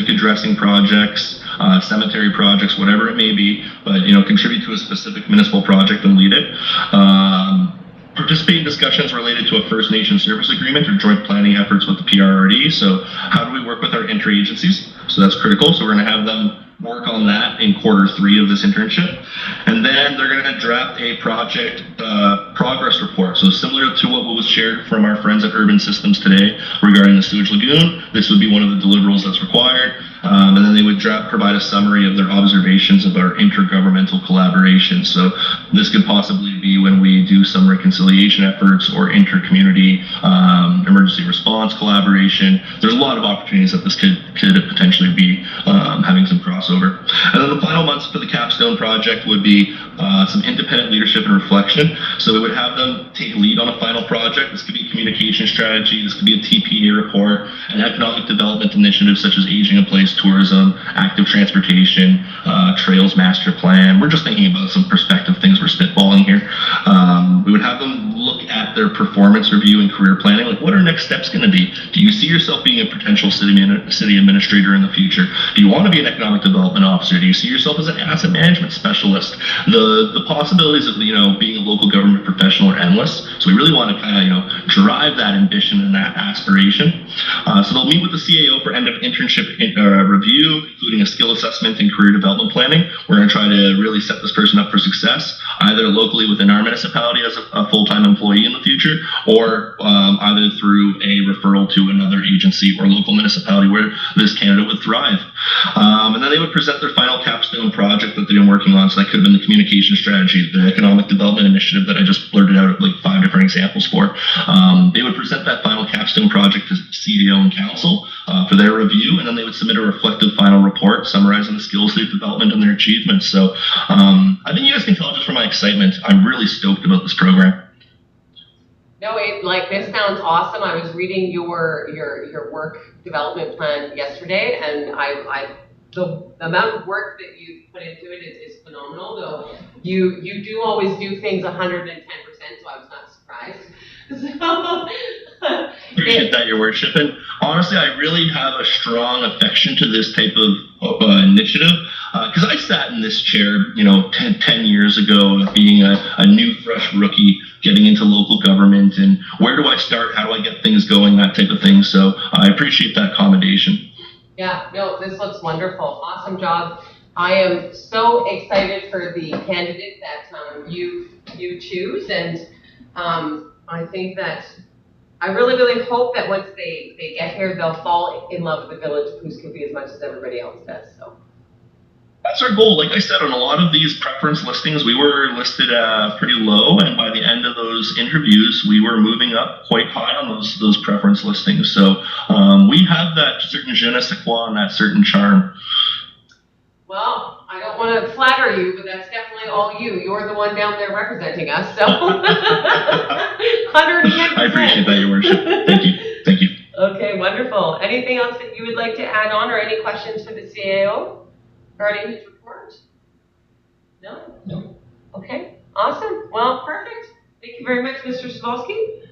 addressing projects, cemetery projects, whatever it may be. But contribute to a specific municipal project and lead it. Participate in discussions related to a First Nation service agreement or joint planning efforts with the PRRD. So how do we work with our interagencies? So that's critical. So we're going to have them work on that in quarter 3 of this internship. And then they're going to draft a project progress report. So similar to what was shared from our friends at Urban Systems today regarding the sewage lagoon, this would be one of the deliverables that's required. And then they would provide a summary of their observations of our intergovernmental collaboration. So this could possibly be when we do some reconciliation efforts or inter-community emergency response collaboration. There's a lot of opportunities that this could potentially be having some crossover. And then the final months for the capstone project would be some independent leadership and reflection. So we would have them take lead on a final project. This could be a communication strategy, this could be a TPA report, an economic development initiative such as aging in place tourism, active transportation, trails master plan. We're just thinking about some perspective things we're spitballing here. We would have them look at their performance review and career planning. Like, what are next steps going to be? Do you see yourself being a potential city administrator in the future? Do you want to be an economic development officer? Do you see yourself as an asset management specialist? The possibilities of being a local government professional are endless. So we really want to kind of drive that ambition and that aspiration. So they'll meet with the CAO for end of internship review, including a skill assessment and career development planning. We're going to try to really set this person up for success, either locally within our municipality as a full-time employee in the future, or either through a referral to another agency or local municipality where this candidate would thrive. And then they would present their final capstone project that they've been working on. So that could have been the communication strategy, the economic development initiative that I just blurted out like 5 different examples for. They would present that final capstone project to CAO and council for their review, and then they would submit a reflective final report summarizing the skills they've developed and their achievements. So I think you guys can tell just from my excitement, I'm really stoked about this program. No, this sounds awesome. I was reading your work development plan yesterday, and the amount of work that you put into it is phenomenal. Though you do always do things 110%, so I was not surprised. Appreciate that, Your Worship. And honestly, I really have a strong affection to this type of initiative because I sat in this chair, 10 years ago, being a new, fresh rookie, getting into local government, and where do I start? How do I get things going? That type of thing. So I appreciate that commendation. Yeah, no, this looks wonderful. Awesome job. I am so excited for the candidate that you choose, and I think that I really, really hope that once they get here, they'll fall in love with the village of Poughkeepsie as much as everybody else does. So that's our goal. Like I said, on a lot of these preference listings, we were listed pretty low, and by the end of those interviews, we were moving up quite high on those preference listings. So we have that certain je ne sais quoi and that certain charm. Well, I don't want to flatter you, but that's definitely all you. You're the one down there representing us, so 110%. I appreciate that, Your Worship. Thank you. Okay, wonderful. Anything else that you would like to add on, or any questions for the CAO regarding his report? No? No. Okay, awesome. Well, perfect. Thank you very much, Mr. Sawalski.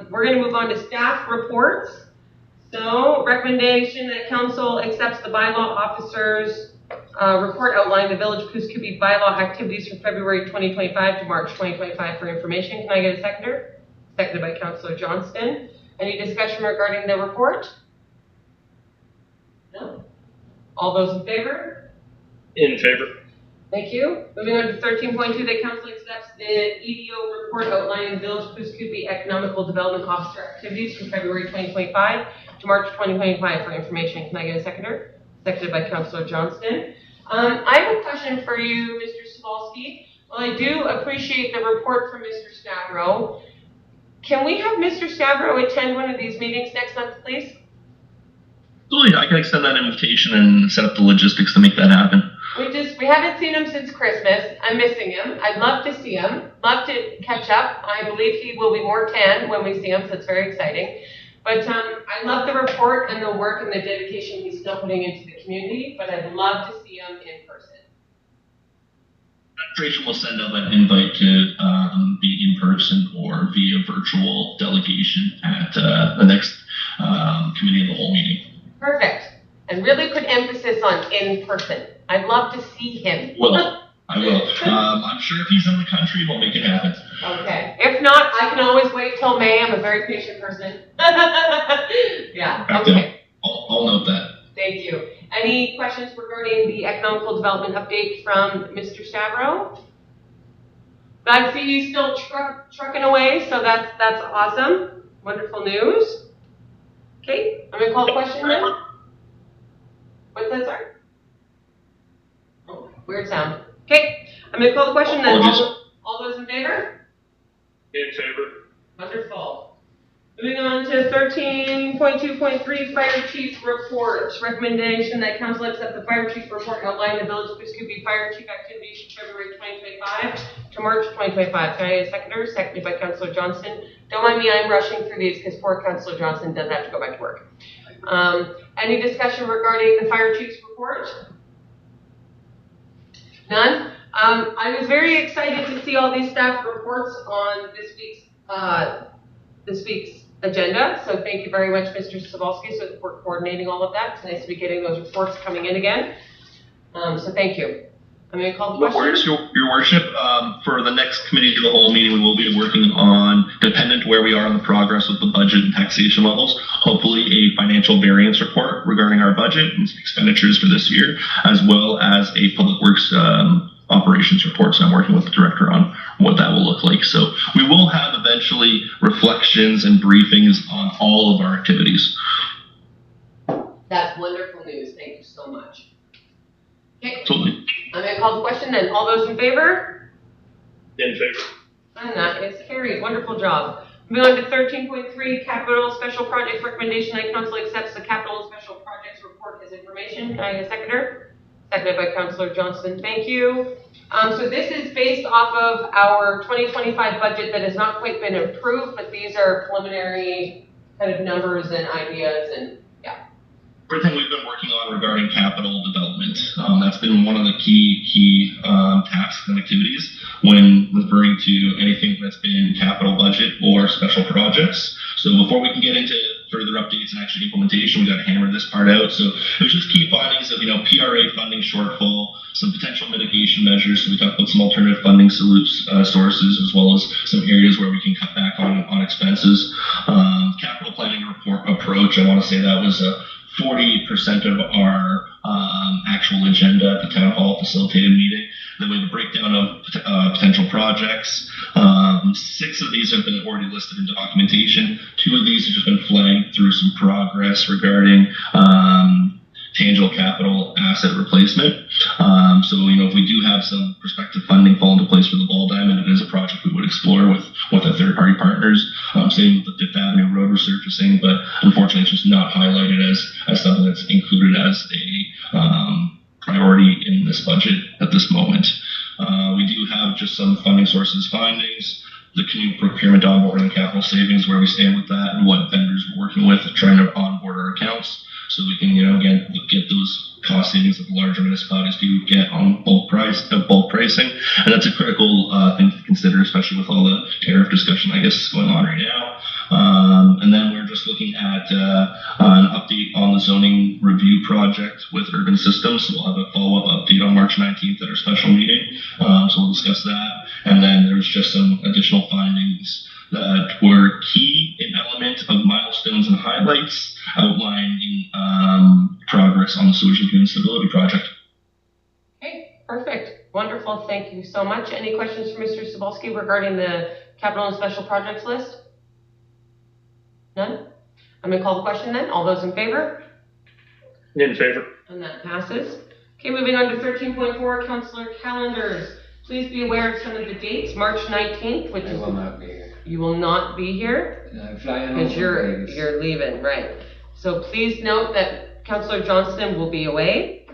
We're going to move on to staff reports. So, recommendation that council accepts the bylaw officer's report outlining the Village of Poughkeepsie bylaw activities from February 2025 to March 2025 for information. Can I get a seconder? Seconded by Councillor Johnston. Any discussion regarding the report? No? All those in favor? In favor. Thank you. Moving on to 13.2, that council accepts the EDO report outlining the Village of Poughkeepsie Economical Development Officer activities from February 2025 to March 2025 for information. Can I get a seconder? Seconded by Councillor Johnston. I have a question for you, Mr. Sawalski. Well, I do appreciate the report from Mr. Stavro. Can we have Mr. Stavro attend one of these meetings next month, please? Absolutely, I can extend that invitation and set up the logistics to make that happen. We haven't seen him since Christmas. I'm missing him. I'd love to see him. Love to catch up. I believe he will be more tan when we see him, so it's very exciting. But I love the report and the work and the dedication he's still putting into the community, but I'd love to see him in person. Administration will send out an invite to be in person or via virtual delegation at the next committee of the whole meeting. Perfect. And really put emphasis on in person. I'd love to see him. Well, I will. I'm sure if he's in the country, we'll make it happen. Okay. If not, I can always wait till May. I'm a very patient person. Yeah. Okay. I'll note that. Thank you. Any questions regarding the economical development update from Mr. Stavro? But I see you still trucking away, so that's awesome. Wonderful news. Okay, I'm gonna call the question then. What's that, sorry? Oh, weird sound. Okay, I'm gonna call the question then. All those in favor? In favor. Wonderful. Moving on to 13.2.3, Fire Chief Report. Recommendation that Council accept the Fire Chief Report outlining the Village of Biscuit Fire Chief activities from February 2025 to March 2025. Can I get a seconder? Seconded by Councillor Johnston. Don't mind me, I'm rushing through these because poor Councillor Johnston does have to go back to work. Any discussion regarding the Fire Chief's report? None? I was very excited to see all these staff reports on this week's agenda. So thank you very much, Mr. Sobolski, for coordinating all of that. It's nice to be getting those reports coming in again. So thank you. I'm going to call the question. No worries, Your Worship. For the next committee of the whole meeting, we will be working on, dependent where we are on the progress with the budget and taxation levels, hopefully a financial variance report regarding our budget and expenditures for this year, as well as a public works operations reports. I'm working with the director on what that will look like. So we will have eventually reflections and briefings on all of our activities. That's wonderful news. Thank you so much. Okay. Absolutely. I'm going to call the question then. All those in favor? In favor. And that is carried. Wonderful job. Moving on to 13.3, Capital Special Projects Recommendation that Council accepts the Capital and Special Projects Report as information. Can I get a seconder? Seconded by Councillor Johnston. Thank you. So this is based off of our 2025 budget that has not quite been approved, but these are preliminary kind of numbers and ideas and yeah. Everything we've been working on regarding capital development. That's been one of the key tasks and activities when referring to anything that's been capital budget or special projects. So before we can get into further updates and actually implementation, we got to hammer this part out. So it was just key findings of, PRA funding shortfall, some potential mitigation measures. So we talked about some alternative funding sources, as well as some areas where we can cut back on expenses. Capital planning approach, I want to say that was 40% of our actual agenda at the town hall facilitated meeting. Then we have a breakdown of potential projects. 6 of these have been already listed in documentation. 2 of these have just been flagged through some progress regarding tangible capital asset replacement. So, if we do have some prospective funding fall into place for the Ball Diamond, it is a project we would explore with our third-party partners. Same with the Fifth Avenue Road resurfacing, but unfortunately it's just not highlighted as something that's included as a priority in this budget at this moment. We do have just some funding sources findings, the canoe procurement onboarding and capital savings, where we stand with that and what vendors we're working with, trying to onboard our accounts so we can, again, get those cost savings that the larger municipalities do get on bulk pricing. And that's a critical thing to consider, especially with all the tariff discussion, I guess, going on right now. And then we're just looking at an update on the zoning review project with Urban Systems. So we'll have a follow-up update on March 19th at our special meeting. So we'll discuss that. And then there's just some additional findings that were key in element of milestones and highlights outlining progress on the sewage lagoon stability project. Okay, perfect. Wonderful. Thank you so much. Any questions for Mr. Sobolski regarding the capital and special projects list? None? I'm going to call the question then. All those in favor? In favor. And that passes. Okay, moving on to 13.4, Councillor Calendars. Please be aware of some of the dates. March 19th, which I will not be here. You will not be here? I'm flying home. Because you're leaving, right. So please note that Councillor Johnston will be away.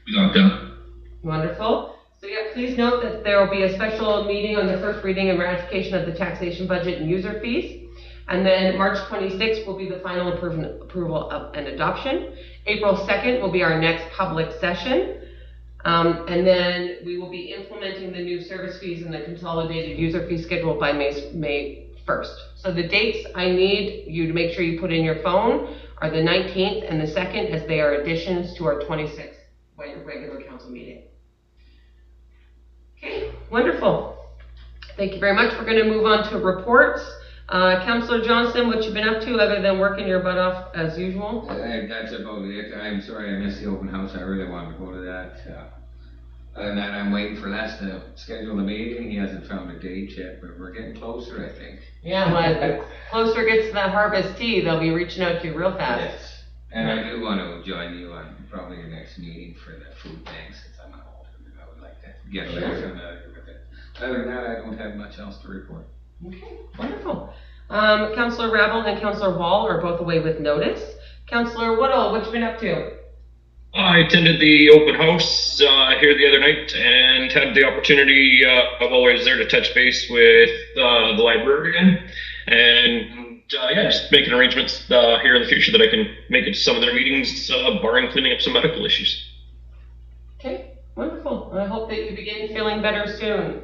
We got them. Wonderful. So yeah, please note that there will be a special meeting on the first reading and ratification of the taxation budget and user fees. And then March 26th will be the final approval of and adoption. April 2nd will be our next public session. And then we will be implementing the new service fees and the consolidated user fee schedule by May 1st. So the dates I need you to make sure you put in your phone are the 19th and the 2nd, as they are additions to our 26th regular council meeting. Okay, wonderful. Thank you very much. We're going to move on to reports. Councillor Johnston, what you been up to other than working your butt off as usual? That's about it. I'm sorry I missed the open house. I really wanted to go to that. And then I'm waiting for Les to schedule a meeting. He hasn't found a date yet, but we're getting closer, I think. Yeah, well, the closer it gets to that harvest tea, they'll be reaching out to you real fast. Yes. And I do want to join you on probably your next meeting for the food bank, since I'm an alternate. I would like to get a little familiar with it. Other than that, I don't have much else to report. Okay, wonderful. Councillor Rabel and Councillor Wall are both away with notice. Councillor Woodall, what you been up to? I attended the open house here the other night and had the opportunity while I was there to touch base with the librarian and yeah, just making arrangements here in the future that I can make it to some of their meetings, barring cleaning up some medical issues. Okay, wonderful. I hope that you begin feeling better soon.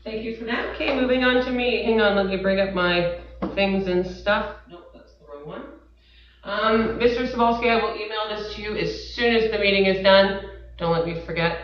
Thank you for that. Okay, moving on to me. Hang on, let me bring up my things and stuff. Nope, that's the wrong one. Mr. Cebulski, I will email this to you as soon as the meeting is done. Don't let me forget.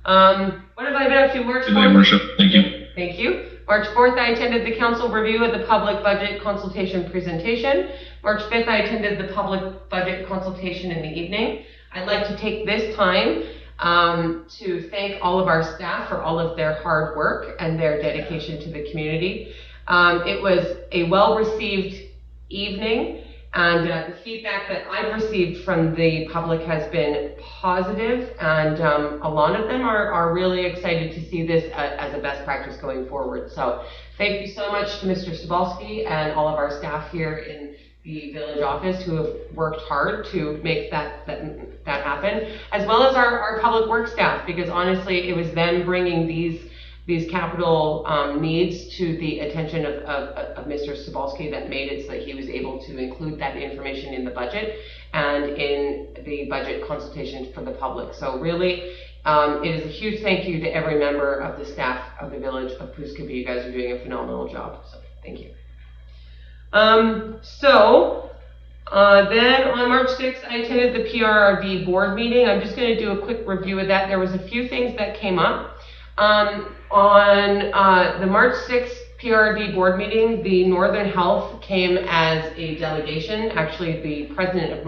What have I been up to? March 4th? Good night, worship. Thank you. Thank you. March 4th, I attended the council review of the public budget consultation presentation. March 5th, I attended the public budget consultation in the evening. I'd like to take this time to thank all of our staff for all of their hard work and their dedication to the community. It was a well-received evening, and the feedback that I've received from the public has been positive, and a lot of them are really excited to see this as a best practice going forward. So thank you so much to Mr. Cebulski and all of our staff here in the village office who have worked hard to make that happen, as well as our public works staff, because honestly it was them bringing these capital needs to the attention of Mr. Cebulski that made it so that he was able to include that information in the budget and in the budget consultation for the public. So really, it is a huge thank you to every member of the staff of the village of Pouskabee. You guys are doing a phenomenal job, so thank you. Then on March 6th, I attended the PRRD board meeting. I'm just going to do a quick review of that. There was a few things that came up. On the March 6th PRRD board meeting, the Northern Health came as a delegation. Actually, the president of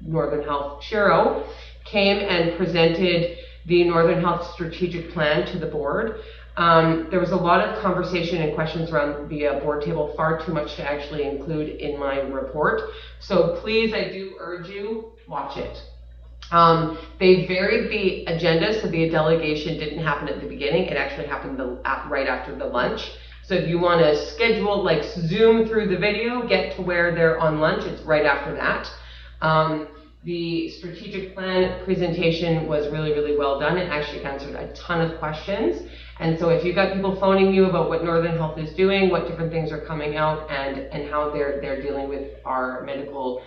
Northern Health, Chiro, came and presented the Northern Health strategic plan to the board. There was a lot of conversation and questions around the board table, far too much to actually include in my report. So please, I do urge you, watch it. They varied the agenda, so the delegation didn't happen at the beginning. It actually happened right after the lunch. So if you want to schedule, like zoom through the video, get to where they're on lunch, it's right after that. The strategic plan presentation was really, really well done. It actually answered a ton of questions. And so if you've got people phoning you about what Northern Health is doing, what different things are coming out, and how they're dealing with our medical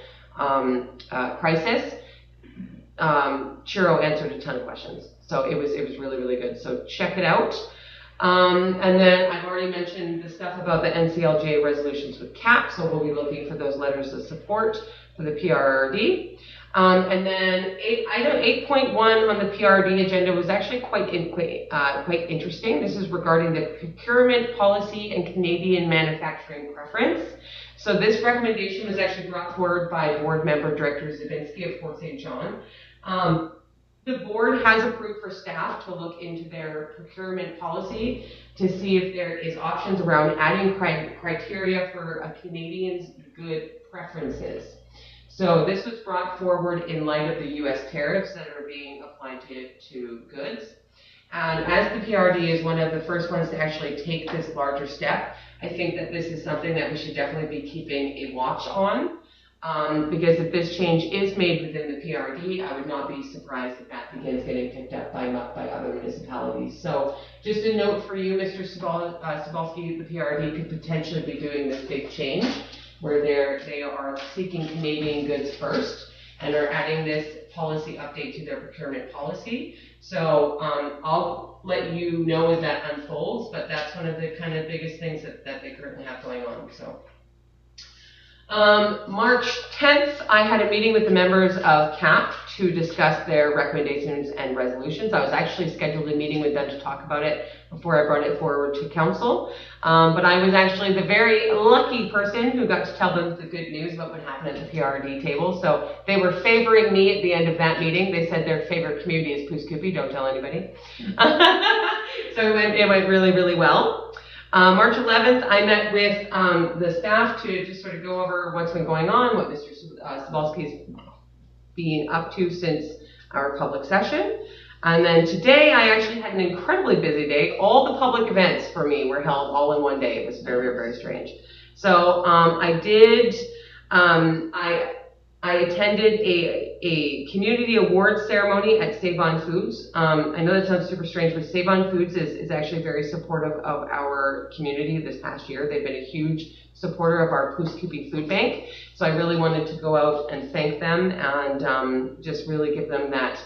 crisis, Chiro answered a ton of questions. So it was really, really good. So check it out. And then I've already mentioned the stuff about the NCLJ resolutions with CAP, so we'll be looking for those letters of support for the PRRD. And then item 8.1 on the PRRD agenda was actually quite interesting. This is regarding the procurement policy and Canadian manufacturing preference. So this recommendation was actually brought forward by board member Director Zabinski of Fort St. John. The board has approved for staff to look into their procurement policy to see if there is options around adding criteria for a Canadian's good preferences. So this was brought forward in light of the U.S. tariffs that are being applied to goods. And as the PRD is one of the first ones to actually take this larger step, I think that this is something that we should definitely be keeping a watch on. Because if this change is made within the PRD, I would not be surprised if that begins getting picked up by other municipalities. So just a note for you, Mr. Cebulski, the PRD could potentially be doing this big change where they are seeking Canadian goods first and are adding this policy update to their procurement policy. So I'll let you know as that unfolds, but that's one of the kind of biggest things that they currently have going on. So. March 10th, I had a meeting with the members of CAP to discuss their recommendations and resolutions. I was actually scheduled a meeting with them to talk about it before I brought it forward to council. But I was actually the very lucky person who got to tell them the good news about what happened at the PRD table. So they were favoring me at the end of that meeting. They said their favorite community is Pooskoopi, don't tell anybody. So it went really, really well. March 11th, I met with the staff to just sort of go over what's been going on, what Mr. Cebulski's been up to since our public session. And then today, I actually had an incredibly busy day. All the public events for me were held all in one day. It was very, very strange. So I attended a community awards ceremony at Save On Foods. I know that sounds super strange, but Save On Foods is actually very supportive of our community this past year. They've been a huge supporter of our Pooskoopi Food Bank. So I really wanted to go out and thank them and just really give them that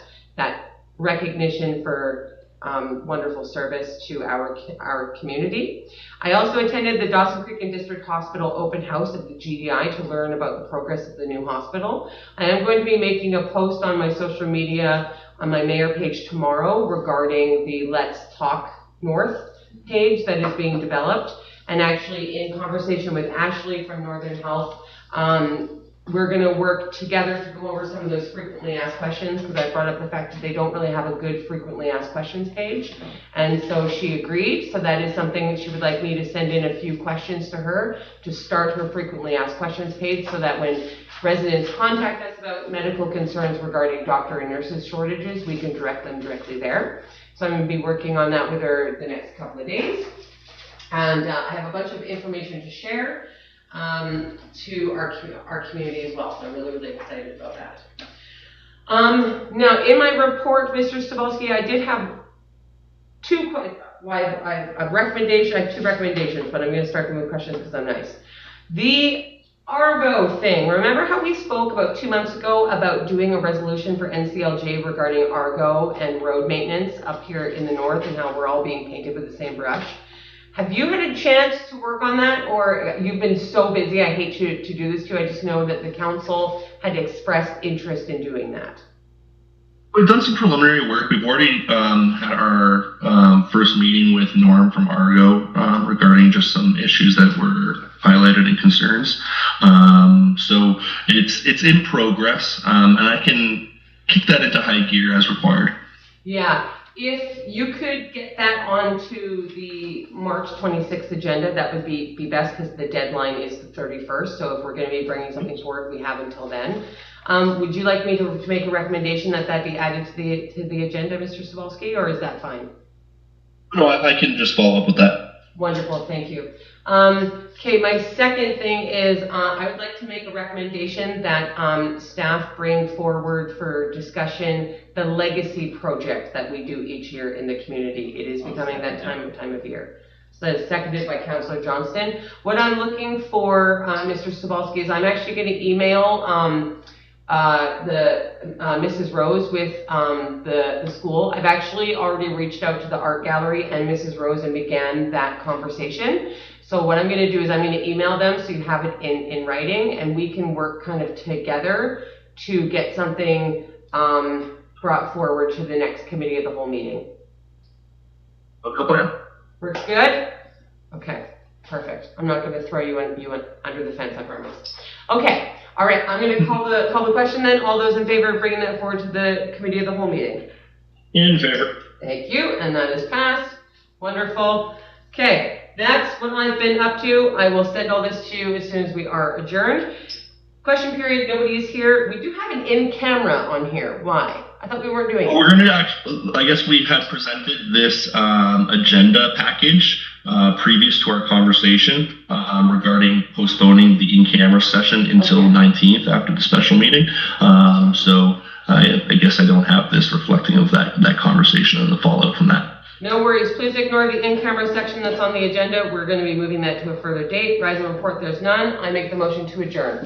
recognition for wonderful service to our community. I also attended the Dawson Creek and District Hospital open house at the GDI to learn about the progress of the new hospital. I am going to be making a post on my social media on my mayor page tomorrow regarding the Let's Talk North page that is being developed. And actually, in conversation with Ashley from Northern Health, we're going to work together to go over some of those frequently asked questions, because I brought up the fact that they don't really have a good frequently asked questions page. And so she agreed. So that is something that she would like me to send in a few questions to her to start her frequently asked questions page, so that when residents contact us about medical concerns regarding doctor and nurses shortages, we can direct them directly there. So I'm going to be working on that with her the next couple of days. And I have a bunch of information to share to our community as well. So I'm really, really excited about that. Now, in my report, Mr. Cebulski, I did have I have two recommendations, but I'm going to start them with questions because I'm nice. The Argo thing. Remember how we spoke about 2 months ago about doing a resolution for NCLJ regarding Argo and road maintenance up here in the north, and how we're all being painted with the same brush? Have you had a chance to work on that, or you've been so busy? I hate to do this to you. I just know that the council had expressed interest in doing that. We've done some preliminary work. We've already had our first meeting with Norm from Argo regarding just some issues that were highlighted and concerns. So it's in progress, and I can kick that into high gear as required. Yeah. If you could get that onto the March 26th agenda, that would be best, because the deadline is the 31st. So if we're going to be bringing something forward, we have until then. Would you like me to make a recommendation that be added to the agenda, Mr. Cebulski, or is that fine? No, I can just follow up with that. Wonderful, thank you. Okay, my second thing is I would like to make a recommendation that staff bring forward for discussion the legacy project that we do each year in the community. It is becoming that time of year. So that is seconded by Councillor Johnston. What I'm looking for, Mr. Cebulski, is I'm actually going to email Mrs. Rose with the school. I've actually already reached out to the art gallery and Mrs. Rose and began that conversation. So what I'm going to do is I'm going to email them so you have it in writing, and we can work kind of together to get something brought forward to the next committee of the whole meeting. Okay. Works good? Okay, perfect. I'm not going to throw you under the fence, I promise. Okay, all right, I'm going to call the question then. All those in favor of bringing that forward to the committee of the whole meeting? In favor. Thank you, and that is passed. Wonderful. Okay. That's what I've been up to. I will send all this to you as soon as we are adjourned. Question period, nobody is here. We do have an in-camera on here. Why? I thought we weren't doing it. We're going to actually, I guess we had presented this agenda package previous to our conversation regarding postponing the in-camera session until 19th after the special meeting. So I guess I don't have this reflecting of that conversation and the fallout from that. No worries. Please ignore the in-camera section that's on the agenda. We're going to be moving that to a further date. Rise and report, there's none. I make the motion to adjourn.